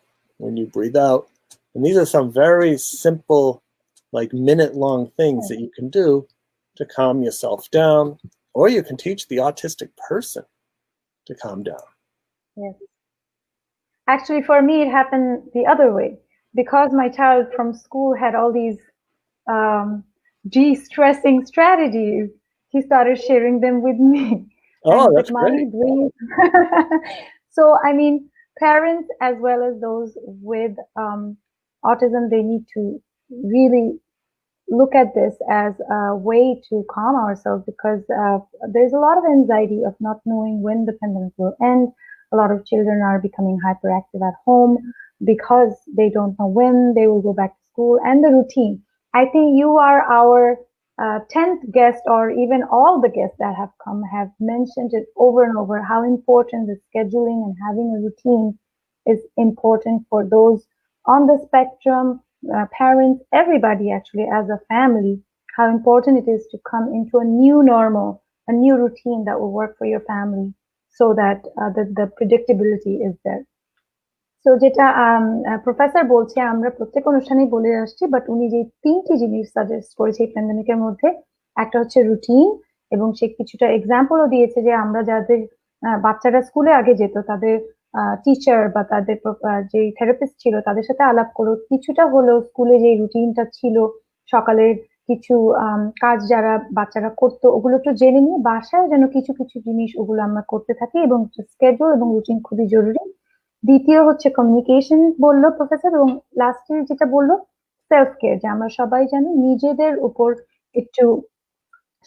when you breathe out. And these are some very simple, like minute-long things that you can do to calm yourself down, or you can teach the autistic person to calm down. Yes. Actually, for me, it happened the other way. Because my child from school had all these de-stressing strategies, he started sharing them with me. And Oh, he's like, that's Mommy, great. breathe. So, I mean, parents as well as those with autism, they need to really look at this as a way to calm ourselves because there's a lot of anxiety of not knowing when the pandemic will end. A lot of children are becoming hyperactive at home because they don't know when they will go back to school and the routine. I think you are our 10th guest, or even all the guests that have come have mentioned it over and over how important the scheduling and having a routine is important for those on the spectrum, parents, everybody actually as a family, how important it is to come into a new normal, a new routine that will work for your family so that the predictability is there. So যেটা professor বলছে আমরা প্রত্যেক অনুষ্ঠানেই বলে আসছি but উনি যে 3টি জিনিস সাজেস্ট করেছে এই প্যান্ডেমিকের মধ্যে একটা হচ্ছে রুটিন এবং সে কিছুটা এক্সাম্পলও দিয়েছে যে আমরা যাদের বাচ্চারা স্কুলে আগে যেত তাদের টিচার বা তাদের যে থেরাপিস্ট ছিল তাদের সাথে আলাপ করো কিছুটা হলেও স্কুলে যে রুটিনটা ছিল সকালের কিছু কাজ যারা বাচ্চারা করতো ওগুলো একটু জেনে নিয়ে বাসায় যেন কিছু কিছু জিনিস ওগুলো আমরা করতে থাকি এবং স্কেডিউল এবং রুটিন খুবই জরুরি। দ্বিতীয় হচ্ছে কমিউনিকেশন বললো প্রফেসর এবং লাস্টে যেটা বললো সেলফ কেয়ার যে আমরা সবাই জানি নিজেদের উপর একটু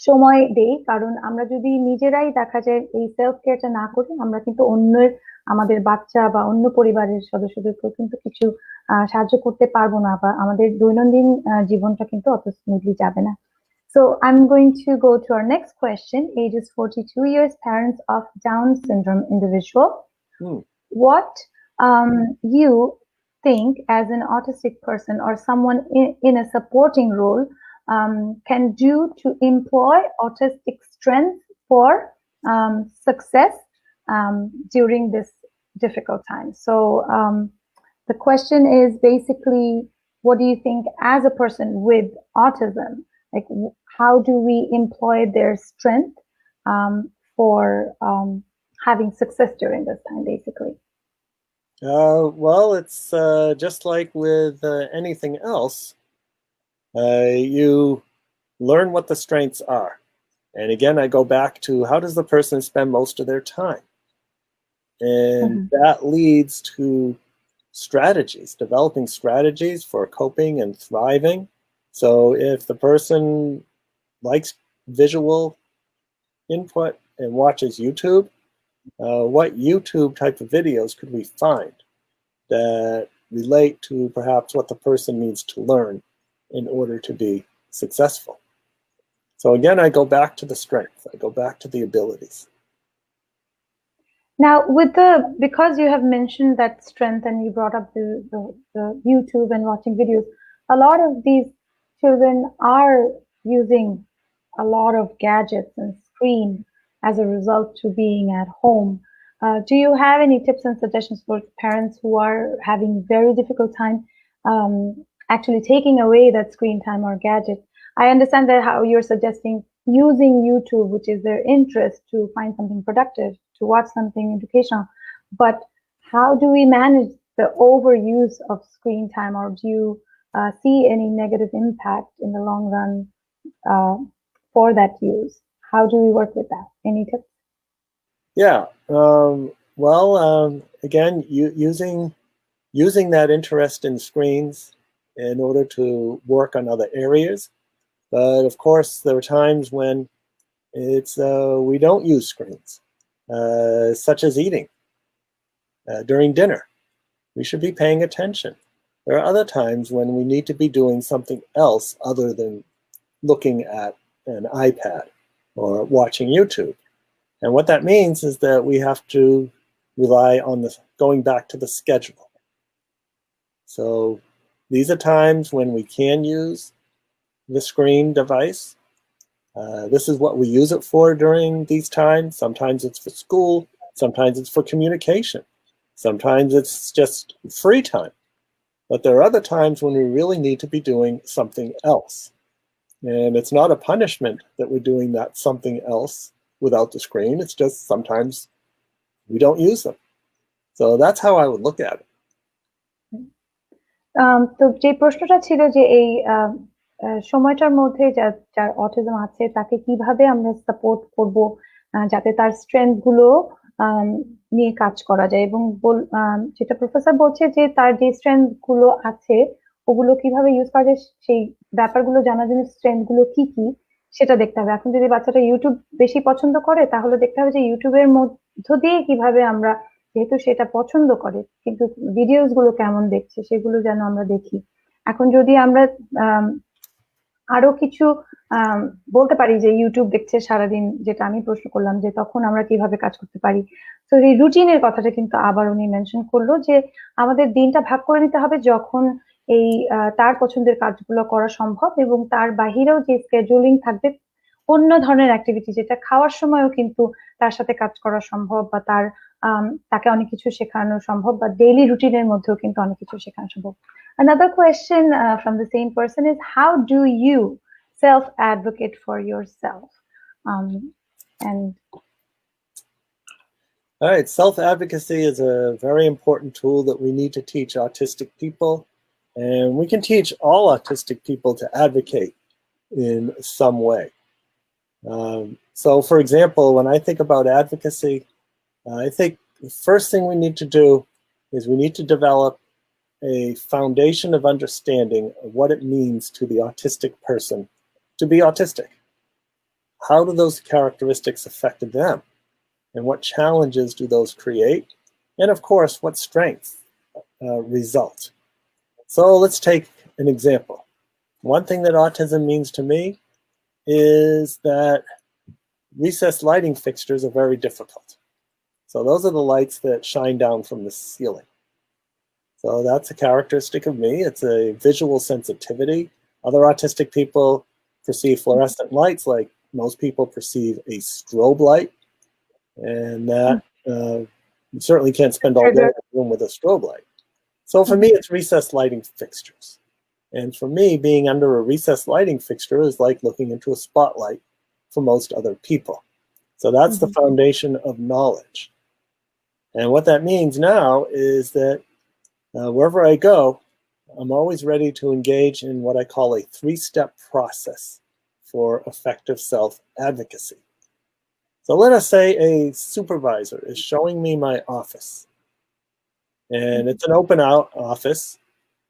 সময় দেই কারণ আমরা যদি নিজেরাই দেখা যায় এই সেলফ কেয়ারটা না করি আমরা কিন্তু অন্যের আমাদের বাচ্চা বা অন্য পরিবারের সদস্যদেরকেও কিন্তু কিছু সাহায্য করতে পারবো না বা আমাদের দৈনন্দিন জীবনটা কিন্তু অত স্মুথলি যাবে না। So I'm going to go to our next question. Ages 42 years, parents of Down syndrome individual. What you think as an autistic person or someone in a supporting role can do to employ autistic strength for success during this difficult time? So the question is basically, what do you think as a person with autism, like how do we employ their strength for having success during this time, basically? Well, it's just like with anything else. You learn what the strengths are. And again, I go back to how does the person spend most of their time? And that leads to strategies, developing strategies for coping and thriving. So if the person likes visual input and watches YouTube, what YouTube type of videos could we find that relate to perhaps what the person needs to learn in order to be successful? So again, I go back to the strength. I go back to the abilities. Now, because you have mentioned that strength and you brought up the YouTube and watching videos, a lot of these children are using a lot of gadgets and screen as a result to being at home. Do you have any tips and suggestions for parents who are having very difficult time actually taking away that screen time or gadget? I understand that how you're suggesting using YouTube, which is their interest, to find something productive, to watch something educational. But how do we manage the overuse of screen time, or do you see any negative impact in the long run for that use? How do we work with that? Any tips? Yeah. Well, again, using that interest in screens in order to work on other areas. But of course, there are times when we don't use screens, such as eating during dinner. We should be paying attention. There are other times when we need to be doing something else other than looking at an iPad or watching YouTube. And what that means is that we have to rely on going back to the schedule. So these are times when we can use the screen device. This is what we use it for during these times. Sometimes it's for school, sometimes it's for communication, sometimes it's just free time. But there are other times when we really need to be doing something else. And it's not a punishment that we're doing that something else without the screen. It's just sometimes we don't use them. So that's how I would look at it. তো যে প্রশ্নটা ছিল যে এই সময়টার মধ্যে যার autism আছে তাকে কিভাবে আমরা সাপোর্ট করব যাতে তার স্ট্রেংথ গুলো নিয়ে কাজ করা যায়, এবং যেটা প্রফেসর বলছে যে তার যে স্ট্রেংথ গুলো আছে ওগুলো কিভাবে ইউজ করা যায় সেই ব্যাপারগুলো জানার জন্য স্ট্রেংথ গুলো কি কি সেটা দেখতে হবে। এখন যদি বাচ্চাটা ইউটিউব বেশি পছন্দ করে তাহলে দেখতে হবে যে ইউটিউবের মধ্য দিয়ে কিভাবে আমরা, যেহেতু সেটা পছন্দ করে কিন্তু ভিডিওস গুলো কেমন দেখছে সেগুলো যেন আমরা দেখি। এখন যদি আমরা আরো কিছু বলতে পারি যে ইউটিউব দেখছে সারাদিন, যেটা আমি প্রশ্ন করলাম যে তখন আমরা কিভাবে কাজ করতে পারি। তো এই রুটিনের কথাটা কিন্তু আবার উনি মেনশন করলো যে আমাদের দিনটা ভাগ করে নিতে হবে যখন এই তার পছন্দের কাজগুলো করা সম্ভব, এবং তার বাহিরেও যে স্কেডিউলিং থাকবে অন্য ধরনের অ্যাক্টিভিটি যেটা খাওয়ার সময়ও কিন্তু তার সাথে কাজ করা সম্ভব, বা তাকে অনেক কিছু শেখানো সম্ভব, বা ডেইলি রুটিনের মধ্যেও কিন্তু অনেক কিছু শেখানো সম্ভব। Another question from the same person is, how do you self-advocate for yourself? And All right, self-advocacy is a very important tool that we need to teach autistic people. And we can teach all autistic people to advocate in some way. So for example, when I think about advocacy, I think the first thing we need to do is we need to develop a foundation of understanding of what it means to the autistic person to be autistic. How do those characteristics affect them? And what challenges do those create? And of course, what strengths result? So let's take an example. One thing that autism means to me is that recessed lighting fixtures are very difficult. So those are the lights that shine down from the ceiling. So that's a characteristic of me. It's a visual sensitivity. Other autistic people perceive fluorescent lights like most people perceive a strobe light. And that you certainly can't spend all day in a room with a strobe light. So for me, it's recessed lighting fixtures. And for me, being under a recessed lighting fixture is like looking into a spotlight for most other people. So that's the foundation of knowledge. And what that means now is that wherever I go, I'm always ready to engage in what I call a 3-step process for effective self-advocacy. So let us say a supervisor is showing me my office. And it's an open out office,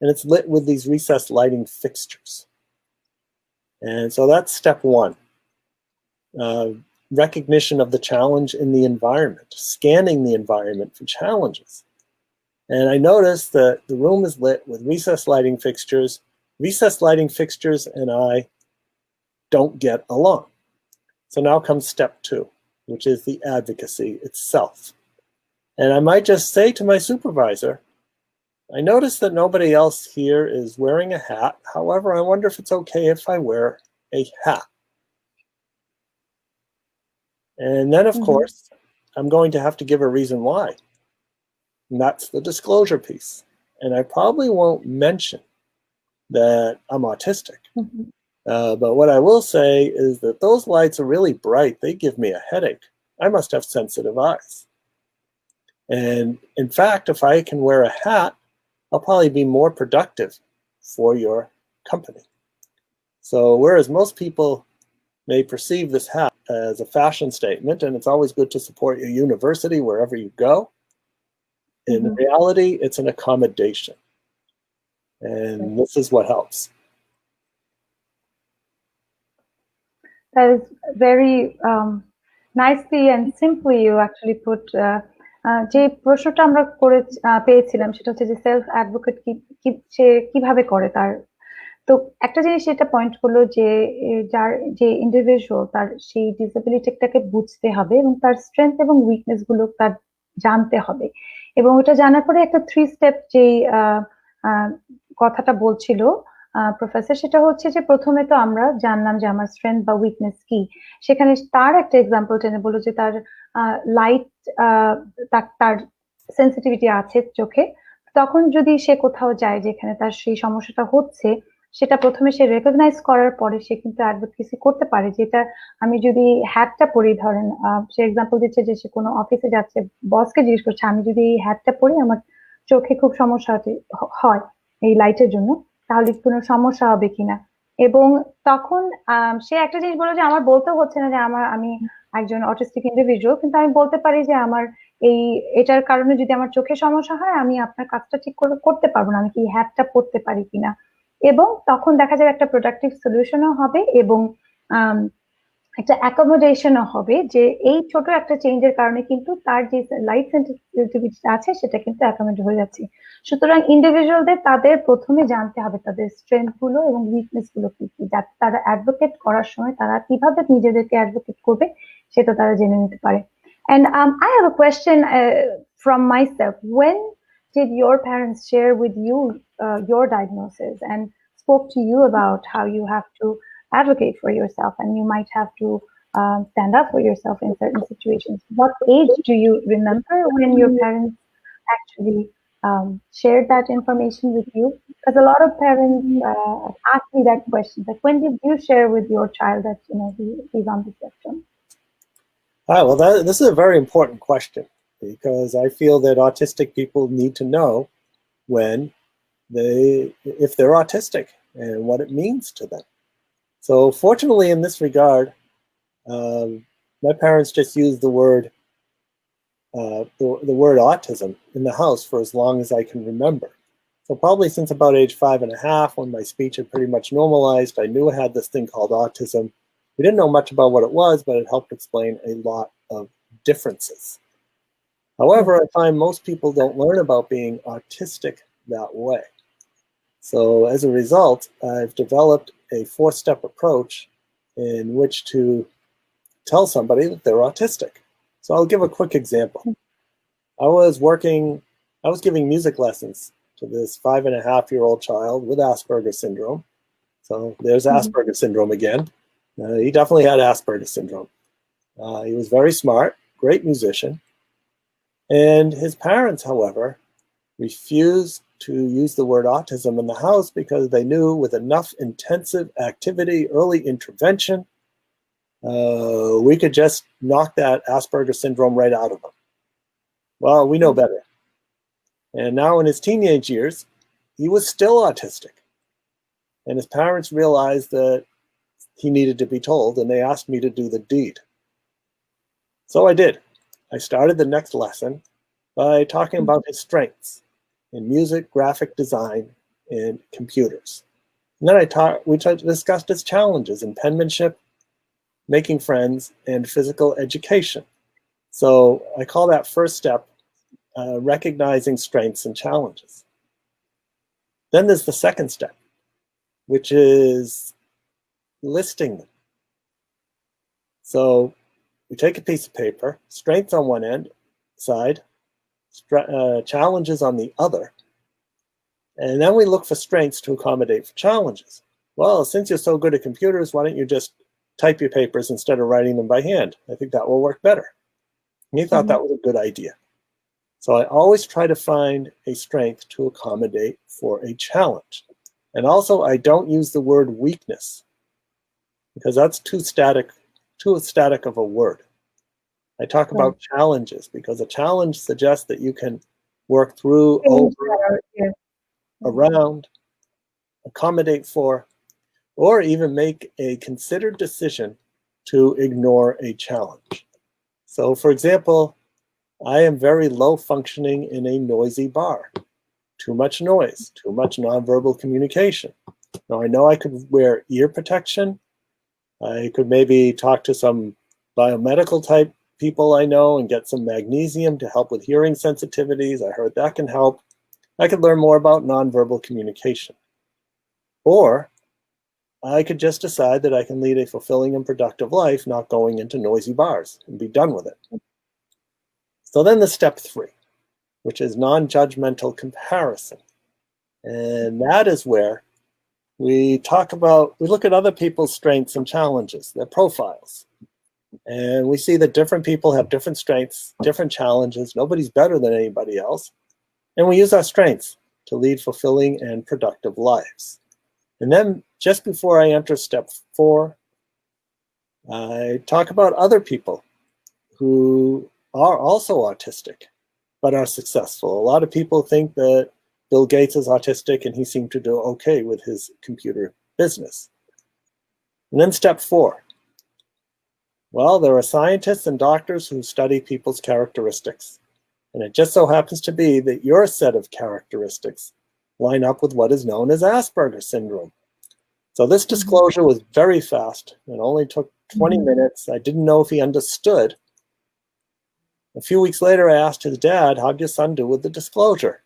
and it's lit with these recessed lighting fixtures. And so that's step 1. Recognition of the challenge in the environment, scanning the environment for challenges. And I noticed that the room is lit with recessed lighting fixtures. Recessed lighting fixtures and I don't get along. So now comes step 2, which is the advocacy itself. And I might just say to my supervisor, I notice that nobody else here is wearing a hat. However, I wonder if it's okay if I wear a hat. And then, of course, I'm going to have to give a reason why. And that's the disclosure piece. And I probably won't mention that I'm autistic. But what I will say is that those lights are really bright. They give me a headache. I must have sensitive eyes. And in fact, if I can wear a hat, I'll probably be more productive for your company. So whereas most people may perceive this hat as a fashion statement, and it's always good to support your university wherever you go, in reality, it's an accommodation. And this is what helps. That is very nicely and simply you actually put যে প্রশ্নটা আমরা করে পেয়েছিলাম সেটা হচ্ছে যে self advocate সে কিভাবে করে তার। তো একটা জিনিস যেটা পয়েন্ট করলো যে যার যে ইন্ডিভিজুয়াল তার সেই ডিসেবিলিটিটাকে বুঝতে হবে এবং তার স্ট্রেংথ এবং উইকনেস গুলো তার জানতে হবে, এবং ওটা জানার পরে একটা 3 স্টেপ যে কথাটা বলছিল প্রফেসর, সেটা হচ্ছে যে প্রথমে তো আমরা জানলাম যে আমার স্ট্রেংথ বা উইকনেস কি। সেখানে তার একটা এক্সাম্পল টেনে বললো যে তার লাইট, তার সেন্সিটিভিটি আছে চোখে। তখন যদি সে কোথাও যায় যেখানে তার সেই সমস্যাটা হচ্ছে, সেটা প্রথমে সে রেকগনাইজ করার পরে সে কিন্তু অ্যাডভোকেসি করতে পারে। যেটা আমি যদি হ্যাটটা পরি, ধরেন সে এক্সাম্পল দিচ্ছে যে সে কোনো অফিসে যাচ্ছে, বসকে জিজ্ঞেস করছে আমি যদি এই হ্যাটটা পরি আমার চোখে খুব সমস্যা হয় এই লাইটের জন্য, তাহলে কোনো সমস্যা হবে কিনা। এবং তখন সে একটা জিনিস বললো যে আমার বলতেও হচ্ছে না যে আমি একজন অটিস্টিক ইন্ডিভিজুয়াল, কিন্তু আমি বলতে পারি যে আমার এই এটার কারণে যদি আমার চোখে সমস্যা হয় আমি আপনার কাজটা ঠিক করে করতে পারবো না, আমি কি হ্যাটটা পড়তে পারি কিনা। এবং তখন দেখা যাবে একটা প্রোডাক্টিভ সলিউশনও হবে এবং আম, একটা অ্যাকোমোডেশনও হবে যে এই ছোট একটা চেঞ্জের কারণে কিন্তু তার যে লাইফ সেন্সিটিভিটি আছে সেটা কিন্তু অ্যাকোমোডেট হয়ে যাচ্ছে। সুতরাং ইন্ডিভিজুয়ালদের তাদের প্রথমে জানতে হবে তাদের স্ট্রেংথ গুলো এবং উইকনেস গুলো কি কি, যাতে তারা অ্যাডভোকেট করার সময় তারা কিভাবে নিজেদেরকে অ্যাডভোকেট করবে সেটা তারা জেনে নিতে পারে। And I have a question from myself. When did your parents share with you your diagnosis and spoke to you about how you have to advocate for yourself and you might have to stand up for yourself in certain situations? What age do you remember when your parents actually shared that information with you? Because a lot of parents ask me that question, like when did you share with your child that he's on the spectrum? Well, this is a very important question because I feel that autistic people need to know when if they're autistic and what it means to them. So fortunately in this regard, my parents just used the word autism in the house for as long as I can remember. So probably since about age 5.5, when my speech had pretty much normalized, I knew I had this thing called autism. We didn't know much about what it was, but it helped explain a lot of differences. However, I find most people don't learn about being autistic that way. So as a result, I've developed a 4-step approach in which to tell somebody that they're autistic. So I'll give a quick example. I was giving music lessons to this 5.5-year-old child with Asperger syndrome. So there's Asperger syndrome again. He definitely had Asperger syndrome. He was very smart, great musician. And his parents, however, refused to use the word autism in the house because they knew with enough intensive activity, early intervention, we could just knock that Asperger syndrome right out of him. Well, we know better. And now in his teenage years, he was still autistic. And his parents realized that he needed to be told, and they asked me to do the deed. So I did. I started the next lesson by talking about his strengths in music, graphic design, and computers. And then we discussed his challenges in penmanship, making friends, and physical education. So I call that first step recognizing strengths and challenges. Then there's the second step, which is listing them. So we take a piece of paper, strengths on one side, challenges on the other, and then we look for strengths to accommodate for challenges. Well, since you're so good at computers, why don't you just type your papers instead of writing them by hand? I think that will work better. And he thought that was a good idea. So I always try to find a strength to accommodate for a challenge. And also, I don't use the word weakness because that's too static of a word. I talk about challenges because a challenge suggests that you can work through, over, around, accommodate for, or even make a considered decision to ignore a challenge. So for example, I am very low functioning in a noisy bar. Too much noise, too much nonverbal communication. Now I know I could wear ear protection. I could maybe talk to some biomedical type people I know and get some magnesium to help with hearing sensitivities. I heard that can help. I could learn more about nonverbal communication. Or I could just decide that I can lead a fulfilling and productive life, not going into noisy bars, and be done with it. So then there's step 3, which is non-judgmental comparison. And that is where we look at other people's strengths and challenges, their profiles. And we see that different people have different strengths, different challenges. Nobody's better than anybody else. And we use our strengths to lead fulfilling and productive lives. And then just before I enter step 4, I talk about other people who are also autistic, but are successful. A lot of people think that Bill Gates is autistic and he seemed to do okay with his computer business. And then step 4. Well, there are scientists and doctors who study people's characteristics. And it just so happens to be that your set of characteristics line up with what is known as Asperger syndrome. So this disclosure was very fast. It only took 20 minutes. I didn't know if he understood. A few weeks later, I asked his dad, how'd your son do with the disclosure?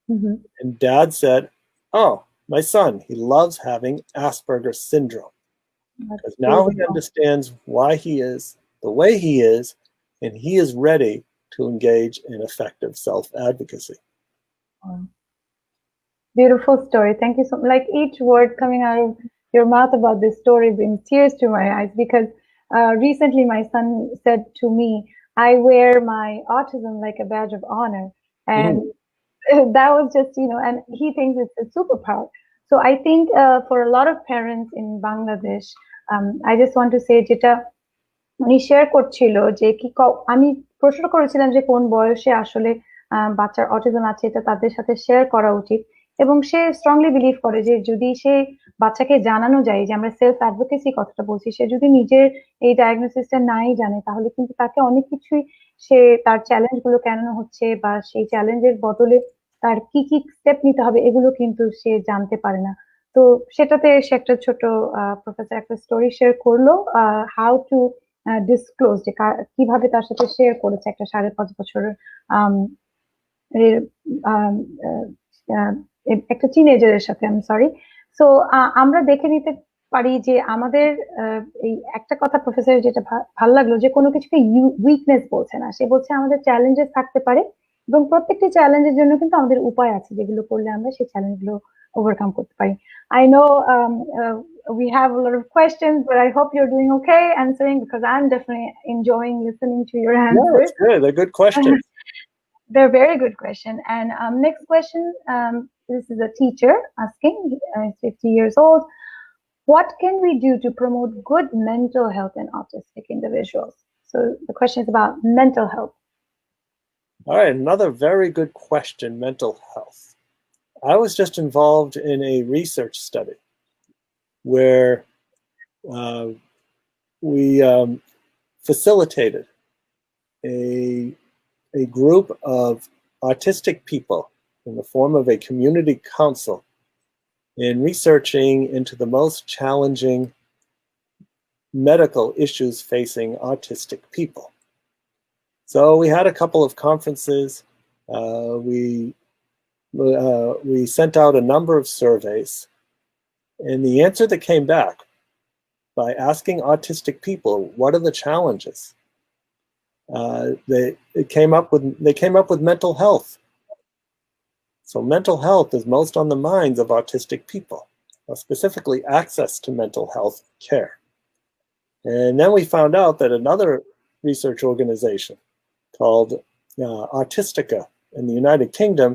And Dad said, oh, my son, he loves having Asperger syndrome. Because now he understands why he is the way he is, and he is ready to engage in effective self-advocacy. Beautiful story. Thank you so much. Like each word coming out of your mouth about this story brings tears to my eyes, because recently my son said to me, I wear my autism like a badge of honor. And that was just, and he thinks it's a superpower. So I think for a lot of parents in Bangladesh, I just want to say, যেটা উনি share করছিল যে আমি প্রশ্ন করেছিলাম যে কোন বয়সে আসলে বাচ্চার অটিজম আছে, এটা তাদের সাথে শেয়ার করা উচিত। এবং সে স্ট্রংলি বিলিভ করে যে যদি সে বাচ্চাকে জানানো যায় যে আমরা সেলফ অ্যাডভোকেসি কথাটা বলছি, সে যদি নিজের এই ডায়াগনোসিসটা নাই জানে, তাহলে কিন্তু তাকে অনেক কিছুই সে তার চ্যালেঞ্জ গুলো কেন হচ্ছে বা সেই চ্যালেঞ্জের বদলে তার কি কি স্টেপ নিতে হবে এগুলো কিন্তু সে জানতে পারে না। তো সেটাতে সে একটা ছোট প্রফেসর একটা স্টোরি শেয়ার করলো, হাউ টু ডিসক্লোজ, যে কিভাবে তার সাথে শেয়ার করেছে একটা 5.5 বছরের একটা টিনেজারের সাথে। I am sorry. সো আমরা দেখে নিতে পারি যে আমাদের এই একটা কথা প্রফেসর যেটা ভালো লাগলো, যে কোনো কিছুকে উইকনেস বলছে না, সে বলছে আমাদের চ্যালেঞ্জেস থাকতে পারে এবং প্রত্যেকটি চ্যালেঞ্জের জন্য কিন্তু আমাদের উপায় আছে যেগুলো করলে আমরা সেই চ্যালেঞ্জগুলো overcome করতে পারি। I know we have a lot of questions, but I hope you're doing okay answering, because I'm definitely enjoying listening to your answers. No, it's good. They're good questions. They're very good question. And next question, this is a teacher asking, 50 years old. What can we do to promote good mental health in autistic individuals? So the question is about mental health. All right, another very good question, mental health. I was just involved in a research study where we facilitated a group of autistic people in the form of a community council in researching into the most challenging medical issues facing autistic people. So we had a couple of conferences. We sent out a number of surveys, and the answer that came back by asking autistic people, what are the challenges? They came up with mental health. So mental health is most on the minds of autistic people, specifically access to mental health care. And then we found out that another research organization called Autistica in the United Kingdom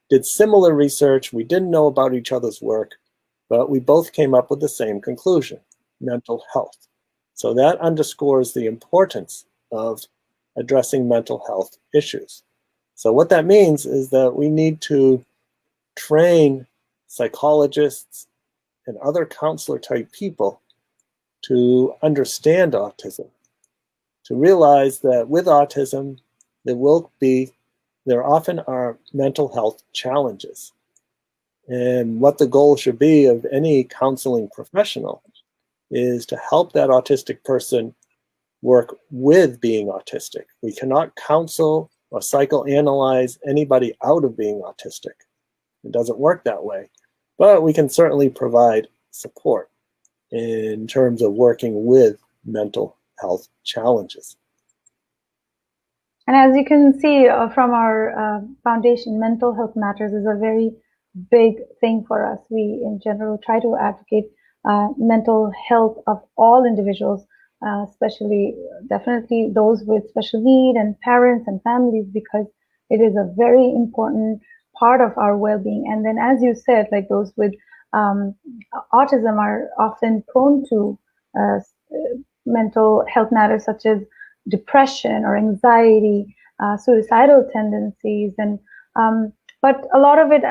did similar research. We didn't know about each other's work, but we both came up with the same conclusion: mental health. So that underscores the importance of addressing mental health issues. So what that means is that we need to train psychologists and other counselor type people to understand autism, to realize that with autism, there often are mental health challenges. And what the goal should be of any counseling professional is to help that autistic person work with being autistic. We cannot counsel or psychoanalyze anybody out of being autistic. It doesn't work that way, but we can certainly provide support in terms of working with mental health challenges. And as you can see from our foundation, mental health matters is a very big thing for us. We, in general, try to advocate mental health of all individuals, especially definitely those with special need and parents and families, because it is a very important part of our well-being. And then, as you said, like those with um, autism are often prone to mental health matters such as depression or anxiety, suicidal tendencies, and but a lot of it,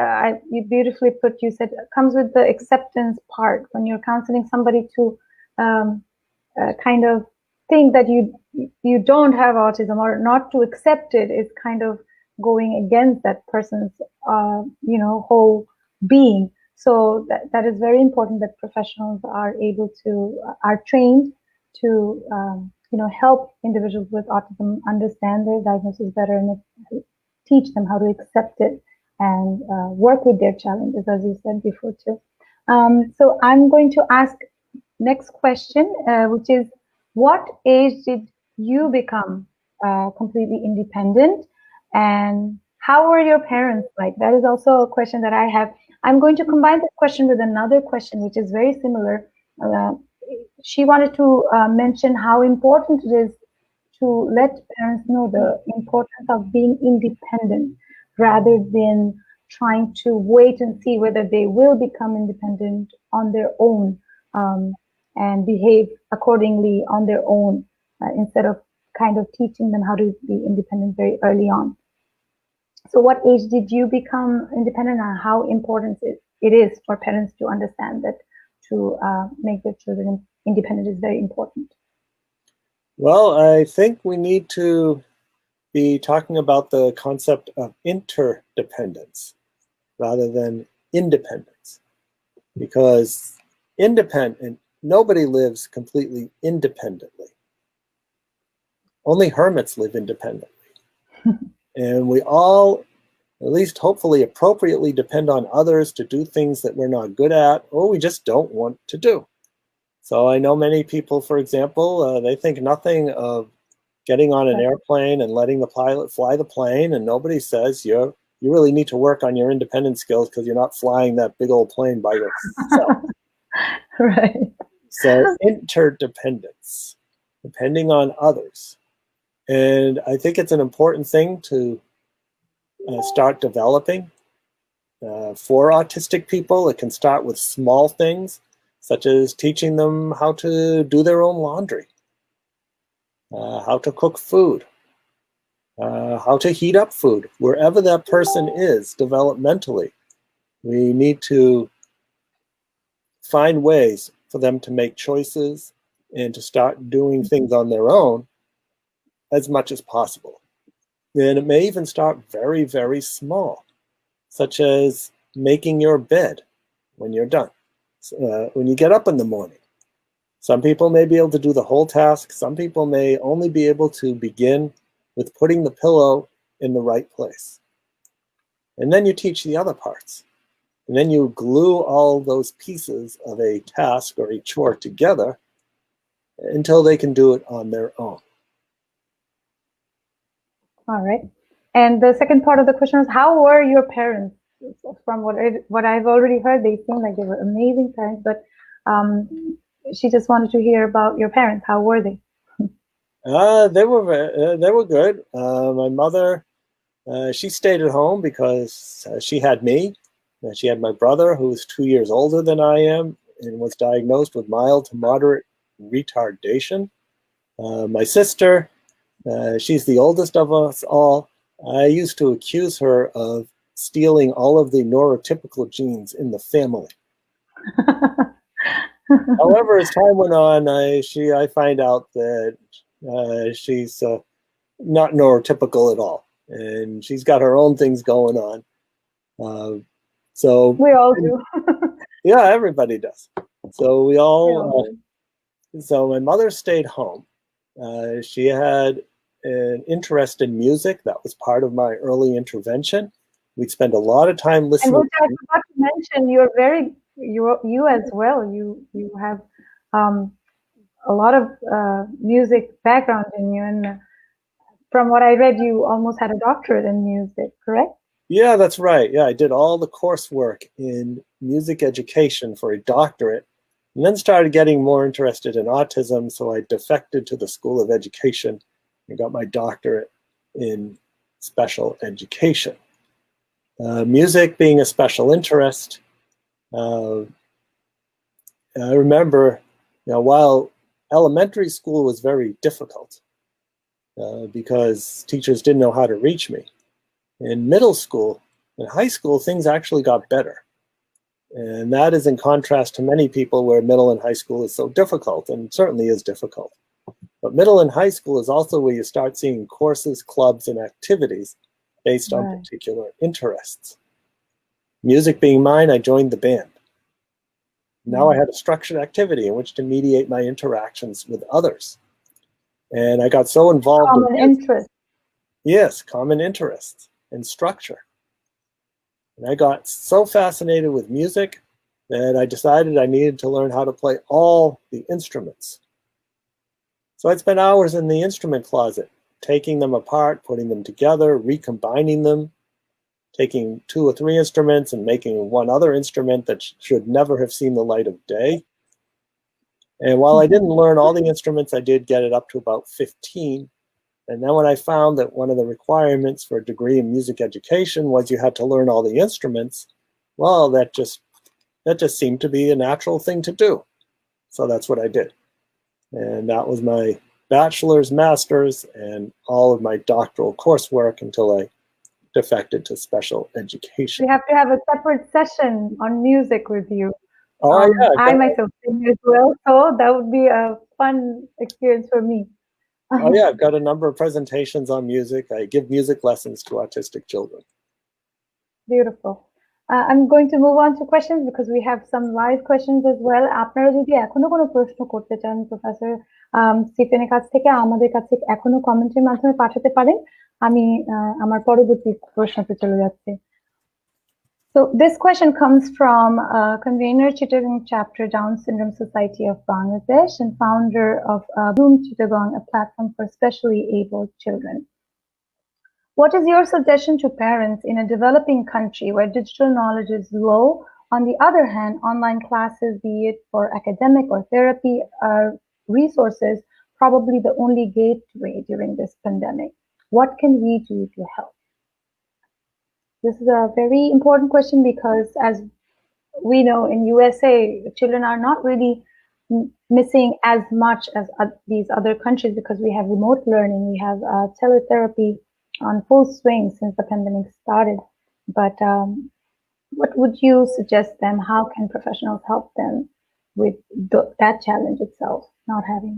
you beautifully put, you said, comes with the acceptance part. When you're counseling somebody to kind of think that you don't have autism, or not to accept it, is kind of going against that person's whole being. So that is very important, that professionals are able to are trained to help individuals with autism understand their diagnosis better, and teach them how to accept it and work with their challenges, as you said before too. So I'm going to ask next question, which is, what age did you become completely independent, and how were your parents like? That is also a question that I have. I'm going to combine this question with another question, which is very similar. Uh, she wanted to mention how important it is to let parents know the importance of being independent rather than trying to wait and see whether they will become independent on their own, and behave accordingly on their own, instead of kind of teaching them how to be independent very early on. So what age did you become independent, and how important it is for parents to understand that to make their children independent is very important? Well, I think we need to be talking about the concept of interdependence rather than independence, because nobody lives completely independently. Only hermits live independently. And we all, at least hopefully appropriately, depend on others to do things that we're not good at or we just don't want to do. So I know many people, for example, they think nothing of getting on an airplane and letting the pilot fly the plane, and nobody says you really need to work on your independent skills because you're not flying that big old plane by yourself. Right. So interdependence, depending on others. And I think it's an important thing to start developing. For autistic people, it can start with small things, such as teaching them how to do their own laundry, how to cook food, how to heat up food. Wherever that person is developmentally, we need to find ways for them to make choices and to start doing things on their own as much as possible. And it may even start very, very small, such as making your bed when you're done, when you get up in the morning. Some people may be able to do the whole task. Some people may only be able to begin with putting the pillow in the right place. And then you teach the other parts. And then you glue all those pieces of a task or a chore together until they can do it on their own. All right. And the second part of the question was, how were your parents? From what I've already heard, they seem like they were amazing parents, but she just wanted to hear about your parents. How were they? They were good. My mother, she stayed at home because she had me. She had my brother, who was 2 years older than I am and was diagnosed with mild to moderate retardation. My sister, she's the oldest of us all. I used to accuse her of stealing all of the neurotypical genes in the family. However, as time went on, I find out that she's not neurotypical at all, and she's got her own things going on. So we all do. Yeah, everybody does. So we all. do. So my mother stayed home. She had an interest in music. That was part of my early intervention. We'd spend a lot of time listening. And I forgot to mention, you as well. You have a lot of music background in you, and from what I read, you almost had a doctorate in music, correct? Yeah, that's right. Yeah, I did all the coursework in music education for a doctorate, and then started getting more interested in autism. So I defected to the School of Education and got my doctorate in special education. Music being a special interest, uh, I remember, while elementary school was very difficult because teachers didn't know how to reach me. In middle school and high school, things actually got better. And that is in contrast to many people where middle and high school is so difficult, and certainly is difficult. But middle and high school is also where you start seeing courses, clubs, and activities based on Right. particular interests. Music being mine, I joined the band. Now I Mm. had a structured activity in which to mediate my interactions with others. And I got so involved in Common music. interest. Yes, common interests and structure. And I got so fascinated with music that I decided I needed to learn how to play all the instruments. So I'd spend hours in the instrument closet, taking them apart, putting them together, recombining them, taking 2 or 3 instruments and making one other instrument that should never have seen the light of day. And while I didn't learn all the instruments, I did get it up to about 15. And then when I found that one of the requirements for a degree in music education was you had to learn all the instruments, well, that just seemed to be a natural thing to do. So that's what I did. And that was my bachelor's, master's, and all of my doctoral coursework until I defected to special education. We have to have a separate session on music with you. Oh yeah, I myself sing as well, so that would be a fun experience for me. I've got a number of presentations on music. I give music lessons to autistic children. Beautiful. I'm going to move on to questions because we have some live questions as well. আপনারা যদি এখনো কোনো প্রশ্ন করতে চান professor স্টিফেনের কাছ থেকে আমাদের কাছে এখনো কমেন্টের মাধ্যমে পাঠাতে পারেন। আমি আমার পরবর্তী প্রশ্নতে চলে যাচ্ছি। So this question comes from convener Chittagong chapter Down Syndrome Society of Bangladesh and founder of Bloom Chittagong, a platform for specially abled children. What is your suggestion to parents in a developing country where digital knowledge is low? On the other hand, online classes, be it for academic or therapy, are resources probably the only gateway during this pandemic. What can we do to help? This is a very important question because as we know in USA, children are not really missing as much as these other countries because we have remote learning, we have teletherapy on full swing since the pandemic started. But what would you suggest them? How can professionals help them with that challenge itself, not having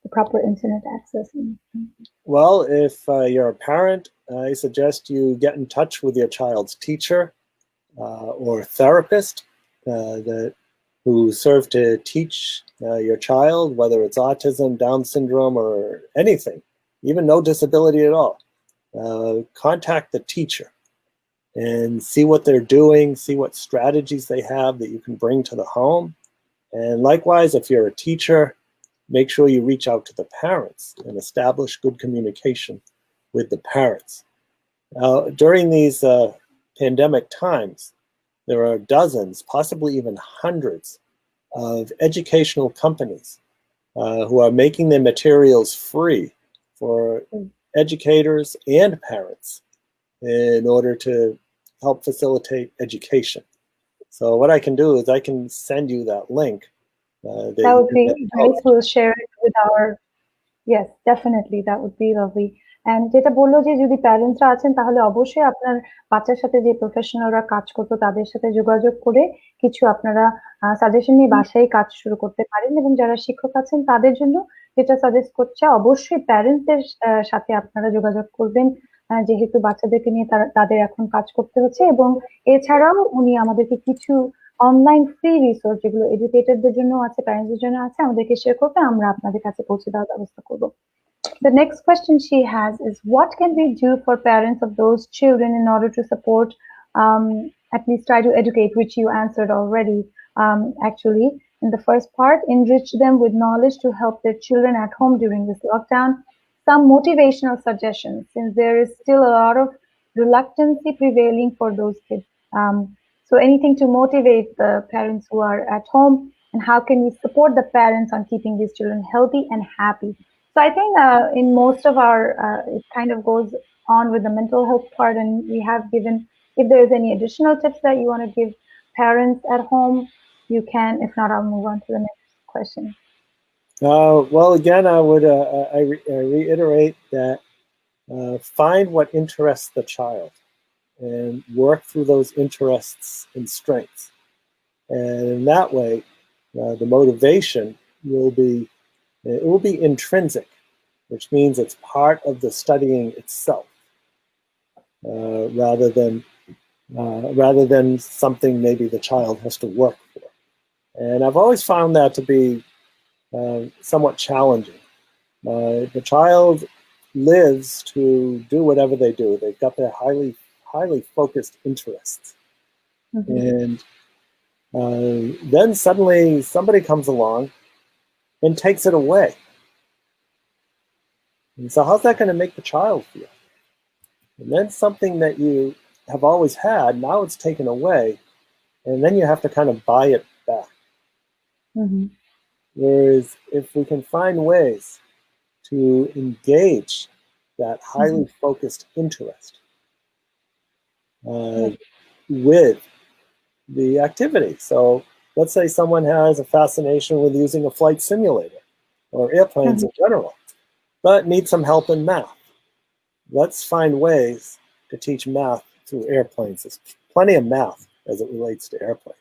the proper internet access? Well, if you're a parent, I suggest you get in touch with your child's teacher or therapist who serve to teach your child, whether it's autism, Down syndrome, or anything, even no disability at all. Contact the teacher and see what they're doing, see what strategies they have that you can bring to the home. And likewise, if you're a teacher, make sure you reach out to the parents and establish good communication with the parents. During these pandemic times, there are dozens, possibly even hundreds, of educational companies who are making their materials free for educators and parents in order to help facilitate education. So what I can do is I can send you that link. That would be great. We'll share it with our, yes, definitely, that would be lovely. And যেটা বললো যে যদি প্যারেন্টসরা আছেন তাহলে অবশ্যই আপনার বাচ্চার সাথে যে প্রফেশনালরা কাজ করতো তাদের সাথে যোগাযোগ করে কিছু আপনারা সাজেশন নিয়ে বাসায় কাজ শুরু করতে পারেন এবং যারা শিক্ষক আছেন তাদের জন্য যেটা সাজেস্ট করছে অবশ্যই প্যারেন্টসদের সাথে আপনারা যোগাযোগ করবেন যেহেতু বাচ্চাদেরকে নিয়ে তাদের এখন কাজ করতে হচ্ছে এবং এছাড়াও উনি আমাদেরকে কিছু অনলাইন ফ্রি রিসোর্স যেগুলো এডুকেটরদের জন্য আছে প্যারেন্টসদের জন্য আছে আমাদেরকে শেয়ার করবে আমরা আপনাদের কাছে পৌঁছে দেওয়ার ব্যবস্থা করব। The next question she has is, what can we do for parents of those children in order to support, at least try to educate, which you answered already, actually, in the first part, enrich them with knowledge to help their children at home during this lockdown. Some motivational suggestions, since there is still a lot of reluctancy prevailing for those kids? So anything to motivate the parents who are at home, and how can we support the parents on keeping these children healthy and happy? So I think in most of our, it kind of goes on with the mental health part, and we have given, if there's any additional tips that you want to give parents at home, you can. If not, I'll move on to the next question. Well, again, I would reiterate that find what interests the child and work through those interests and strengths. And in that way, the motivation will be intrinsic, which means it's part of the studying itself, rather than something maybe the child has to work for. And I've always found that to be somewhat challenging. The child lives to do whatever they do. They've got their highly focused interests. And then suddenly somebody comes along and takes it away. And so how's that going to make the child feel? And then something that you have always had, now it's taken away, and then you have to kind of buy it back. Whereas if we can find ways to engage that highly focused interest with the activity. So let's say someone has a fascination with using a flight simulator or airplanes in general, but needs some help in math. Let's find ways to teach math through airplanes. There's plenty of math as it relates to airplanes.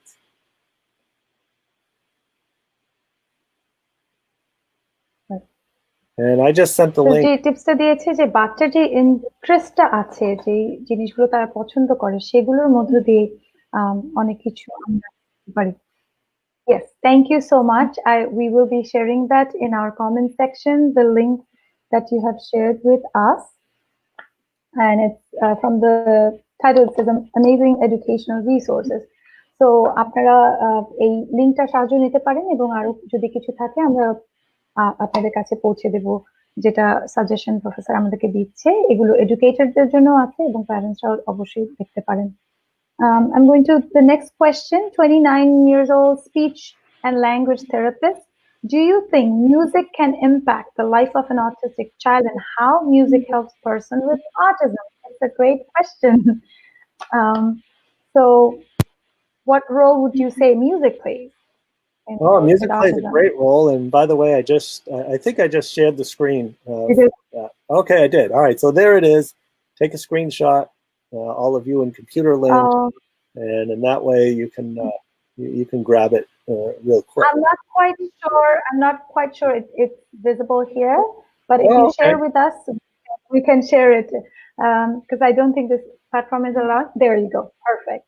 And I just sent the link. যে টিপসটা দিয়েছে যে বাচ্চার যে ইন্টারেস্টটা আছে, যে জিনিসগুলো তারা পছন্দ করে, সেগুলোর মধ্য দিয়ে অনেক কিছু আমরা পারি। Yes, thank you so much. We will be sharing that in our comment section, the link that you have shared with us. And it's from the title, it says Amazing Educational Resources. So আপনারা এই লিংকটা সাহায্য নিতে পারেন, এবং আরো যদি কিছু থাকে আমরা আপনাদের কাছে পৌঁছে দেব, যেটা সাজেশন প্রফেসর আমাদেরকে দিচ্ছে। এগুলো এডুকেটরদের জন্য আছে এবং প্যারেন্টসরাও অবশ্যই দেখতে পারেন। I'm going to the next question. 29 years old, speech and language therapist. Do you think music can impact the life of an autistic child, and how music helps person with autism? It's a great question. So what role would you say music plays? Oh, music plays a great role. And by the way, I think I just shared the screen. Okay, I did. All right, so there it is. Take a screenshot, all of you in computer land, and in that way you can grab it real quick. I'm not quite sure it's visible here, but if you share with us, we can share it, because I don't think this platform is allowed. There you go. Perfect.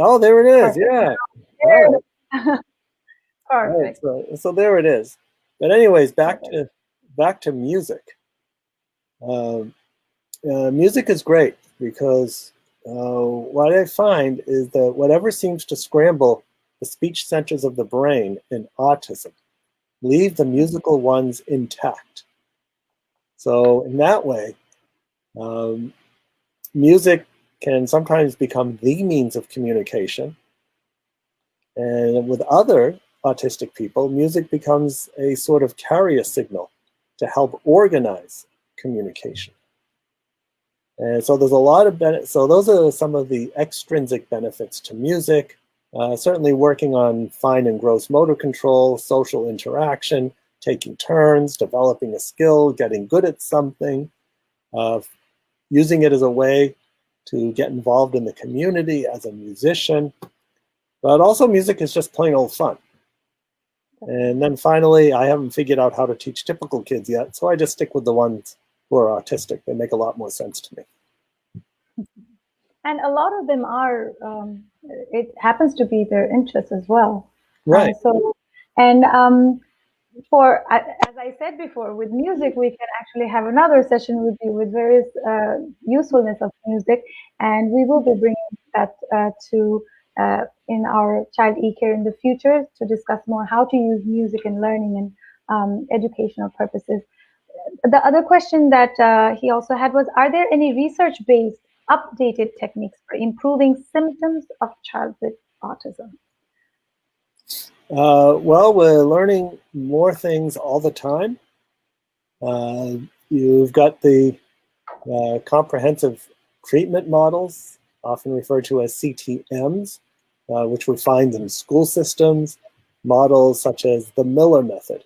Oh, there it is. Perfect. Yeah. Perfect. Right, so there it is. But anyways, back to music. Music is great because what I find is that whatever seems to scramble the speech centers of the brain in autism, leave the musical ones intact. So in that way, music can sometimes become the means of communication. And with other autistic people, music becomes a sort of carrier signal to help organize communication. And so there's a lot of benefits. So those are some of the extrinsic benefits to music. Certainly working on fine and gross motor control, social interaction, taking turns, developing a skill, getting good at something, using it as a way to get involved in the community as a musician. But also music is just plain old fun. And then finally, I haven't figured out how to teach typical kids yet, so I just stick with the ones who are autistic. They make a lot more sense to me. And a lot of them are, it happens to be their interests as well. Right. As I said before, with music, we can actually have another session with you with various usefulness of music, and we will be bringing that in our child e-care in the future to discuss more how to use music in learning and educational purposes. The other question that he also had was, are there any research-based updated techniques for improving symptoms of childhood autism? Well, we're learning more things all the time. You've got the comprehensive treatment models, often referred to as CTMs, which we find in school systems, models such as the Miller method,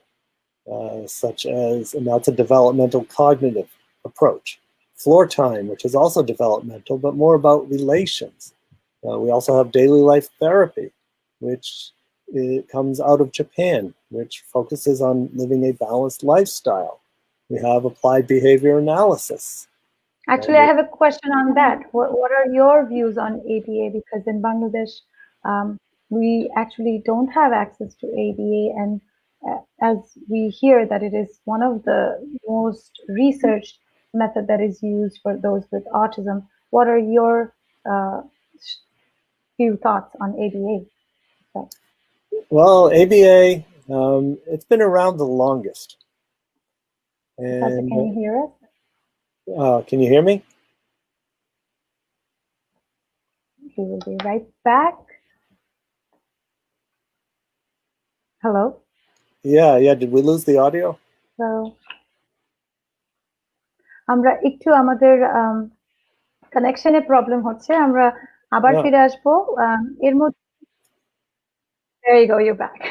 and that's a developmental cognitive approach. Floor time, which is also developmental, but more about relations. We also have daily life therapy, which it comes out of Japan, which focuses on living a balanced lifestyle. We have applied behavior analysis. Actually, I have a question on that. What are your views on ABA? Because in Bangladesh, we actually don't have access to ABA, and as we hear that it is one of the most researched method that is used for those with autism. What are your few thoughts on ABA? So, Well, ABA, it's been around the longest. Professor, And can you hear us? can you hear me? We will be right back. Hello? Yeah. Did we lose the audio? So, আমরা একটু আমাদের কানেকশনে problem হচ্ছে, আমরা আবার ফিরে আসবো এর মধ্যে. There you go, you're back.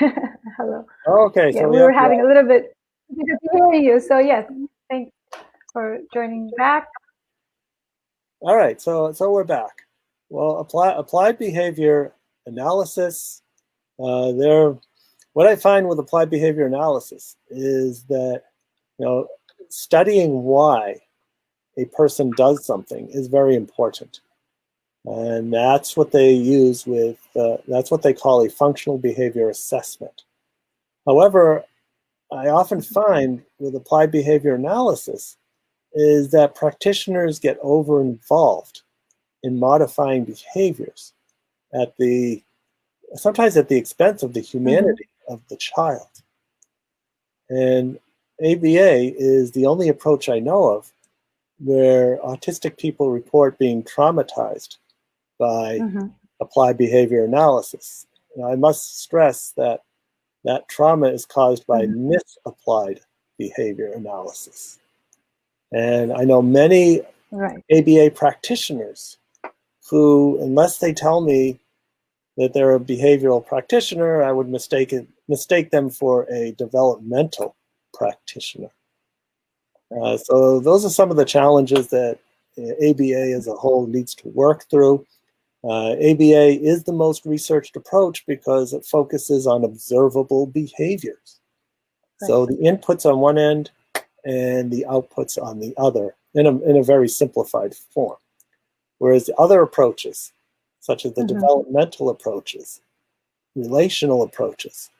Hello. Okay, Yeah, so we were having a little bit difficulty hearing you. So yes, thanks for joining back. All right, so we're back. Well, applied behavior analysis. What I find with applied behavior analysis is that studying why a person does something is very important, and that's what they use with. That's what they call a functional behavior assessment. However, I often find with applied behavior analysis is that practitioners get over-involved in modifying behaviors sometimes at the expense of the humanity of the child. And ABA is the only approach I know of where autistic people report being traumatized by applied behavior analysis. And I must stress that trauma is caused by misapplied behavior analysis. And I know many ABA practitioners who, unless they tell me that they're a behavioral practitioner, I would mistake them for a developmental practitioner. So those are some of the challenges that ABA as a whole needs to work through. ABA is the most researched approach because it focuses on observable behaviors. So the inputs on one end and the outputs on the other in a very simplified form. Whereas the other approaches, such as the developmental approaches, relational approaches,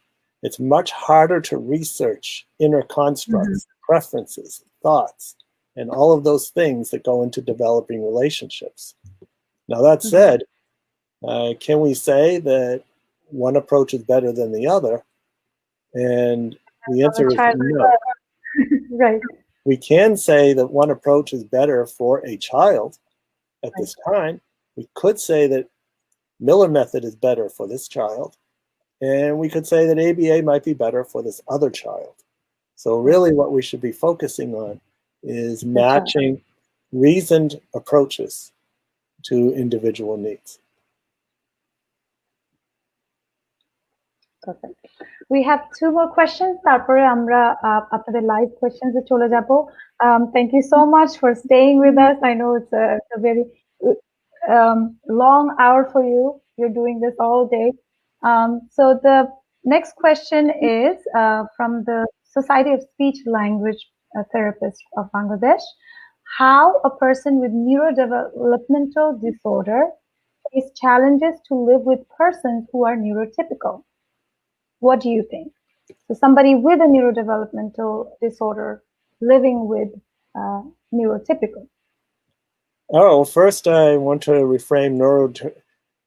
it's much harder to research inner constructs, preferences, thoughts, and all of those things that go into developing relationships. Now that said, can we say that one approach is better than the other? And the answer is no. Right. We can say that one approach is better for a child at this time. We could say that Miller method is better for this child, and we could say that ABA might be better for this other child. So really what we should be focusing on is matching reasoned approaches to individual needs. Perfect. We have two more questions. তারপরে আমরা আপনাদের live questions এ চলে যাব. Thank you so much for staying with us. I know it's a very long hour for you. You're doing this all day. So the next question is from the Society of Speech Language Therapists of Bangladesh. How a person with neurodevelopmental disorder face challenges to live with persons who are neurotypical. What do you think? So somebody with a neurodevelopmental disorder living with neurotypical. Oh, first I want to reframe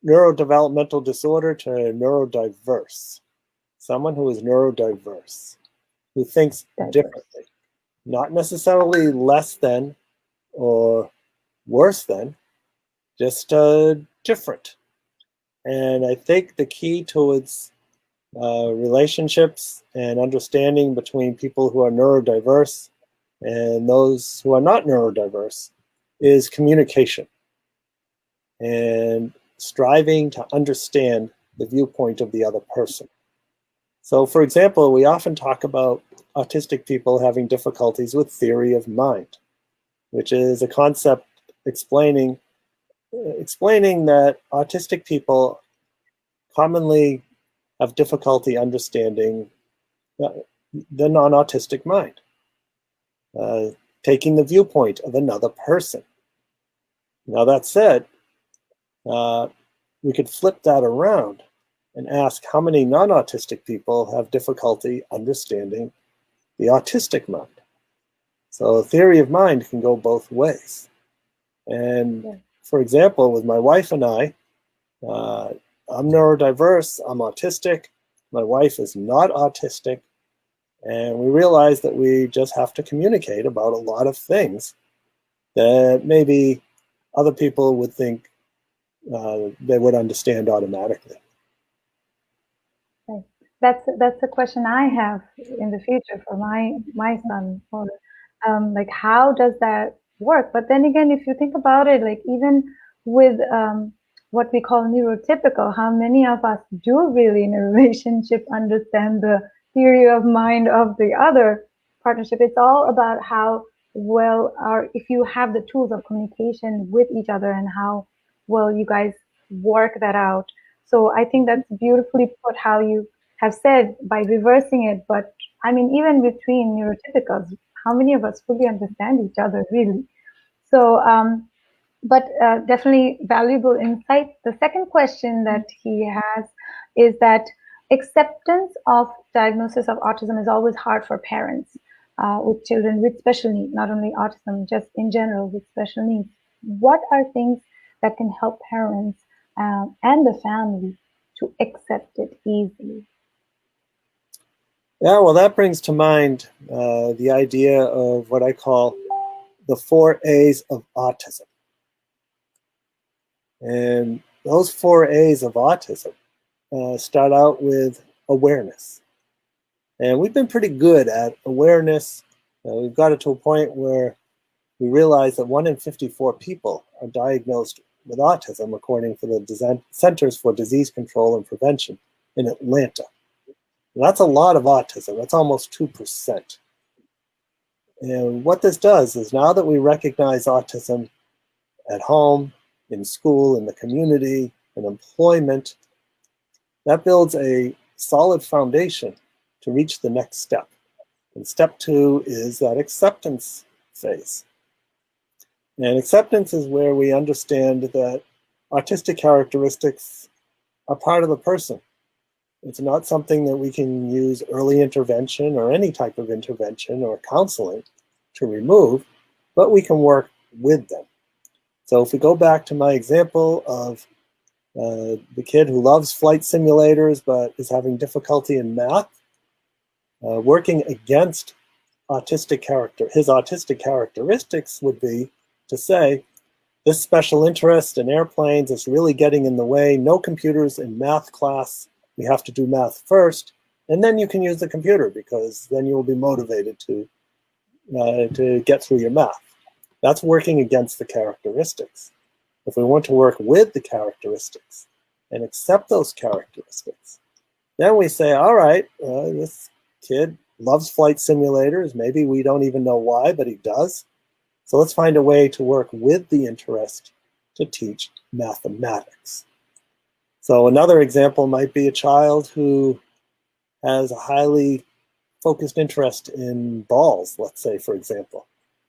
neurodevelopmental disorder to neurodiverse. Someone who is neurodiverse, who thinks differently, not necessarily less than or worse than, just different. And I think the key towards relationships and understanding between people who are neurodiverse and those who are not neurodiverse is communication and striving to understand the viewpoint of the other person. So, for example, we often talk about autistic people having difficulties with theory of mind, which is a concept explaining that autistic people commonly have difficulty understanding the non-autistic mind, taking the viewpoint of another person. Now, that said, we could flip that around and ask how many non-autistic people have difficulty understanding the autistic mind. So theory of mind can go both ways. And for example, with my wife and I, I'm neurodiverse, I'm autistic, my wife is not autistic, and we realize that we just have to communicate about a lot of things that maybe other people would think they would understand automatically. That's a question I have in the future for my son. Or like, how does that work? But then again, if you think about it, like even with what we call neurotypical, how many of us do really in a relationship understand the theory of mind of the other partnership? It's all about how well if you have the tools of communication with each other and how well you guys work that out. So I think that's beautifully put how you have said by reversing it. But I mean, even between neurotypicals, how many of us fully understand each other, really? So, but definitely valuable insight. The second question that he has is that acceptance of diagnosis of autism is always hard for parents with children with special needs, not only autism, just in general with special needs. What are things that can help parents and the family to accept it easily? Yeah, well, that brings to mind the idea of what I call the 4 A's of autism. And those 4 A's of autism start out with awareness. And we've been pretty good at awareness. We've got it to a point where we realize that 1 in 54 people are diagnosed with autism, according to the Centers for Disease Control and Prevention in Atlanta. And that's a lot of autism. That's almost 2%. And what this does is, now that we recognize autism at home, in school, in the community, in employment, that builds a solid foundation to reach the next step. And step 2 is that acceptance phase. And acceptance is where we understand that autistic characteristics are part of the person. It's not something that we can use early intervention or any type of intervention or counseling to remove, but we can work with them. So if we go back to my example of the kid who loves flight simulators but is having difficulty in math, working against his autistic characteristics would be to say, this special interest in airplanes is really getting in the way. No computers in math class. We have to do math first, and then you can use the computer, because then you will be motivated to get through your math. That's working against the characteristics. If we want to work with the characteristics and accept those characteristics, then we say, all right, this kid loves flight simulators. Maybe we don't even know why, but he does. So let's find a way to work with the interest to teach mathematics. So another example might be a child who has a highly focused interest in balls, let's say, for example.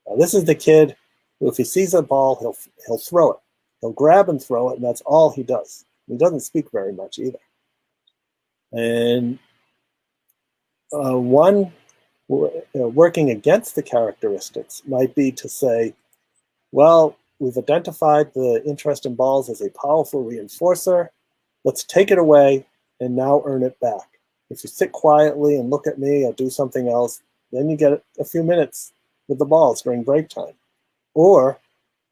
Now, this is the kid who, if he sees a ball, he'll throw it. He'll grab and throw it, and that's all he does. He doesn't speak very much either. And working against the characteristics might be to say, well, we've identified the interest in balls as a powerful reinforcer. Let's take it away and now earn it back. If you sit quietly and look at me or do something else, then you get a few minutes with the balls during break time. Or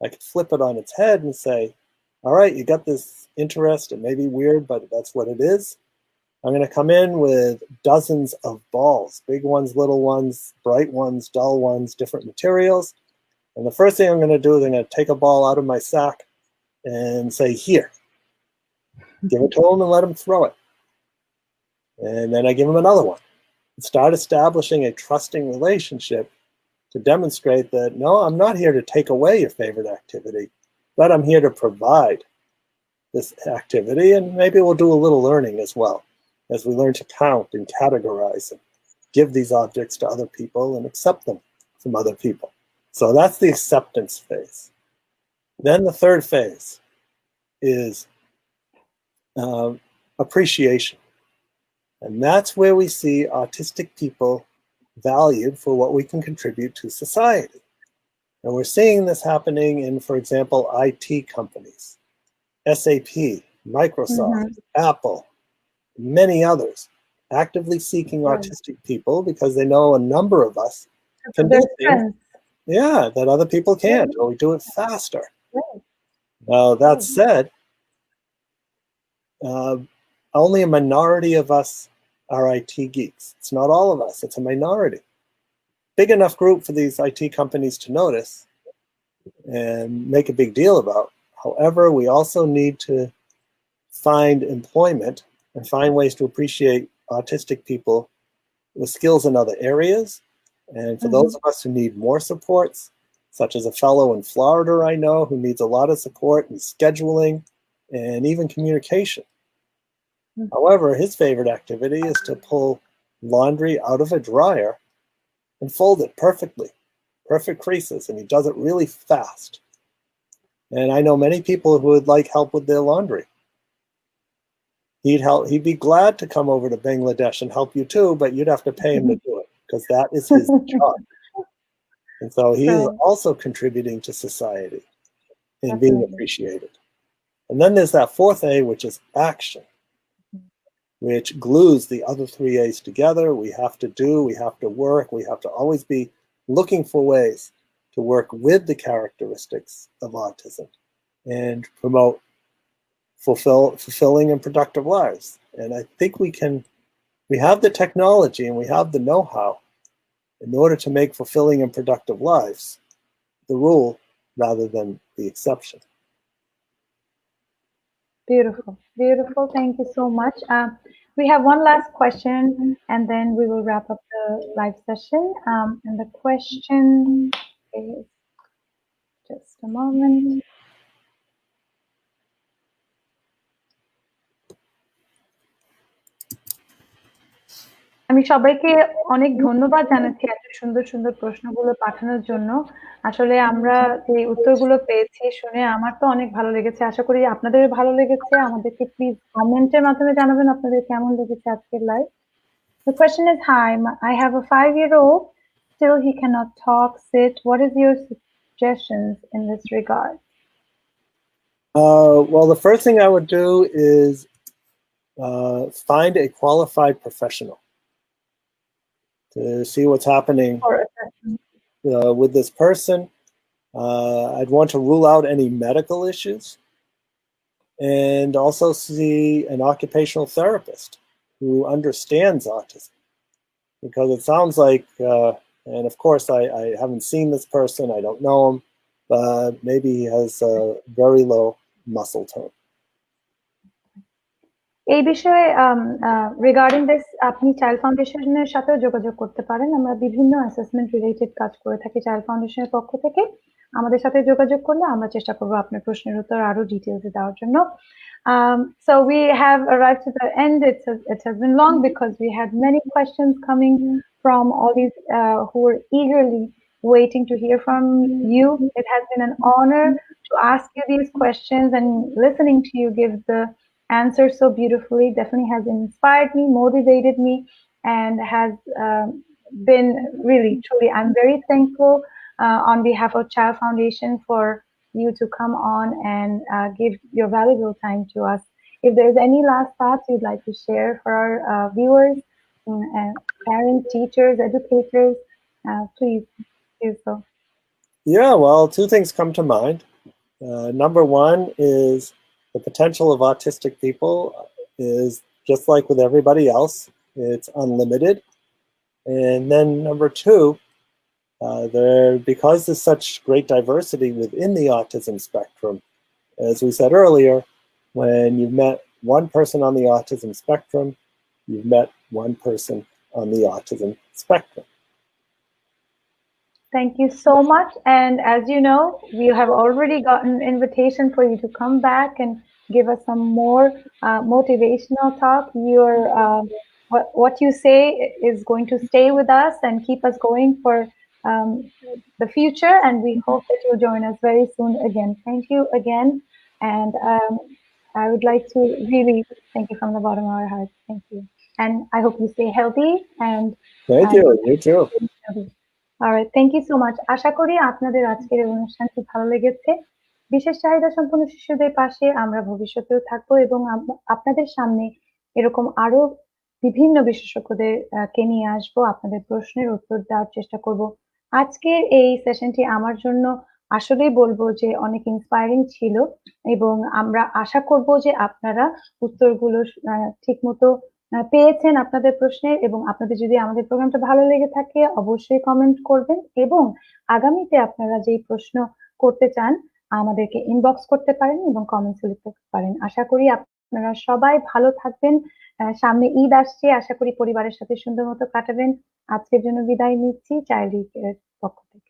I could flip it on its head and say, all right, you got this interest. It may be weird, but that's what it is. I'm going to come in with dozens of balls, big ones, little ones, bright ones, dull ones, different materials. And the first thing I'm going to do is I'm going to take a ball out of my sack and say, here, give it to him and let him throw it. And then I give him another one. Start establishing a trusting relationship to demonstrate that, no, I'm not here to take away your favorite activity, but I'm here to provide this activity. And maybe we'll do a little learning as well, as we learn to count and categorize and give these objects to other people and accept them from other people. So that's the acceptance phase. Then the third phase is appreciation. And that's where we see autistic people valued for what we can contribute to society. And we're seeing this happening in, for example, IT companies, SAP, Microsoft, Apple, many others, actively seeking autistic people because they know a number of us can do things, that other people can't, or we do it faster. Now, that said, only a minority of us are IT geeks. It's not all of us, it's a minority. Big enough group for these IT companies to notice and make a big deal about. However, we also need to find employment and find ways to appreciate autistic people with skills in other areas. And for those of us who need more supports, such as a fellow in Florida I know who needs a lot of support in scheduling and even communication. However, his favorite activity is to pull laundry out of a dryer and fold it perfectly, perfect creases, and he does it really fast. And I know many people who would like help with their laundry. He'd be glad to come over to Bangladesh and help you too, but you'd have to pay him to do it because that is his job. And so he is also contributing to society and being appreciated. And then there's that fourth A, which is action, which glues the other three A's together. We have to do, we have to work, we have to always be looking for ways to work with the characteristics of autism and promote fulfilling and productive lives. And I think we have the technology and we have the know-how in order to make fulfilling and productive lives the rule rather than the exception. Beautiful, beautiful. Thank you so much. We have one last question and then we will wrap up the live session. And the question is, just a moment. আমি সবাইকে অনেক ধন্যবাদ জানাচ্ছি এত সুন্দর সুন্দর প্রশ্নগুলো পাঠানোর জন্য। আসলে আমরা যে উত্তরগুলো পেয়েছি শুনে আমার তো অনেক ভালো লেগেছে। আশা করি আপনাদেরও ভালো লেগেছে। আমাদেরকে প্লিজ কমেন্টের মাধ্যমে জানাবেন আপনাদের কেমন লেগেছে আজকের live. The question is, hi, I have a 5-year-old. Still he cannot talk, sit. What is your suggestions in this regard? Well, the first thing I would do is find a qualified professional to see what's happening with this person. I'd want to rule out any medical issues and also see an occupational therapist who understands autism, because it sounds like, and of course I haven't seen this person, I don't know him, but maybe he has a very low muscle tone. এই বিষয়ে regarding this আপনি child ফাউন্ডেশনের সাথেও যোগাযোগ করতে পারেন। আমরা বিভিন্ন অ্যাসেসমেন্ট রিলেটেড কাজ করে থাকি চাইল্ড ফাউন্ডেশনের পক্ষ থেকে। আমাদের সাথে যোগাযোগ করলে আমরা চেষ্টা করব আপনার প্রশ্নের উত্তর আরো ডিটেইলসে দেওয়ার জন্য। So we have arrived to the end. It has been long because we had many questions coming from all these who were eagerly waiting to hear from you. It has been an honor to ask you these questions, and listening to you give the answer so beautifully definitely has inspired me, motivated me, and has been really, truly, I'm very thankful on behalf of Child Foundation for you to come on and give your valuable time to us. If there's any last thoughts you'd like to share for our viewers, parents, teachers, educators, please do so. Yeah, well, two things come to mind. Number one is the potential of autistic people is just like with everybody else, it's unlimited. And then number two, because there's such great diversity within the autism spectrum, as we said earlier, when you've met one person on the autism spectrum, you've met one person on the autism spectrum. Thank you so much. And as you know, we have already gotten an invitation for you to come back and give us some more motivational talk. What you say is going to stay with us and keep us going for the future. And we hope that you'll join us very soon again. Thank you again. And I would like to really thank you from the bottom of our hearts. Thank you. And I hope you stay healthy and Thank you. You too. Alright, thank you so much. আশা করি আপনাদের আজকের এই অনুষ্ঠানটি ভালো লেগেছে। বিশেষ চাহিদা সম্পন্ন শিশুদের পাশে আমরা ভবিষ্যতেও থাকবো এবং আপনাদের সামনে এরকম আরো বিভিন্ন বিশেষজ্ঞদের কে নিয়ে আসবো, আপনাদের প্রশ্নের উত্তর দেওয়ার চেষ্টা করব। আজকের এই সেশনটি আমার জন্য আসলেই বলবো যে অনেক ইন্সপায়ারিং ছিল এবং আমরা আশা করব যে আপনারা উত্তরগুলো ঠিকমতো পেয়েছেন আপনাদের প্রশ্নের এবং আপনাদের যদি আমাদের প্রোগ্রামটা ভালো লেগে থাকে অবশ্যই কমেন্ট করবেন এবং আগামীতে আপনারা যেই প্রশ্ন করতে চান আমাদেরকে ইনবক্স করতে পারেন এবং কমেন্টস লিখতে পারেন। আশা করি আপনারা সবাই ভালো থাকবেন। সামনে ঈদ আসছে, আশা করি পরিবারের সাথে সুন্দর মতো কাটাবেন। আজকের জন্য বিদায় নিচ্ছি চাইল্ড উইকের পক্ষ থেকে।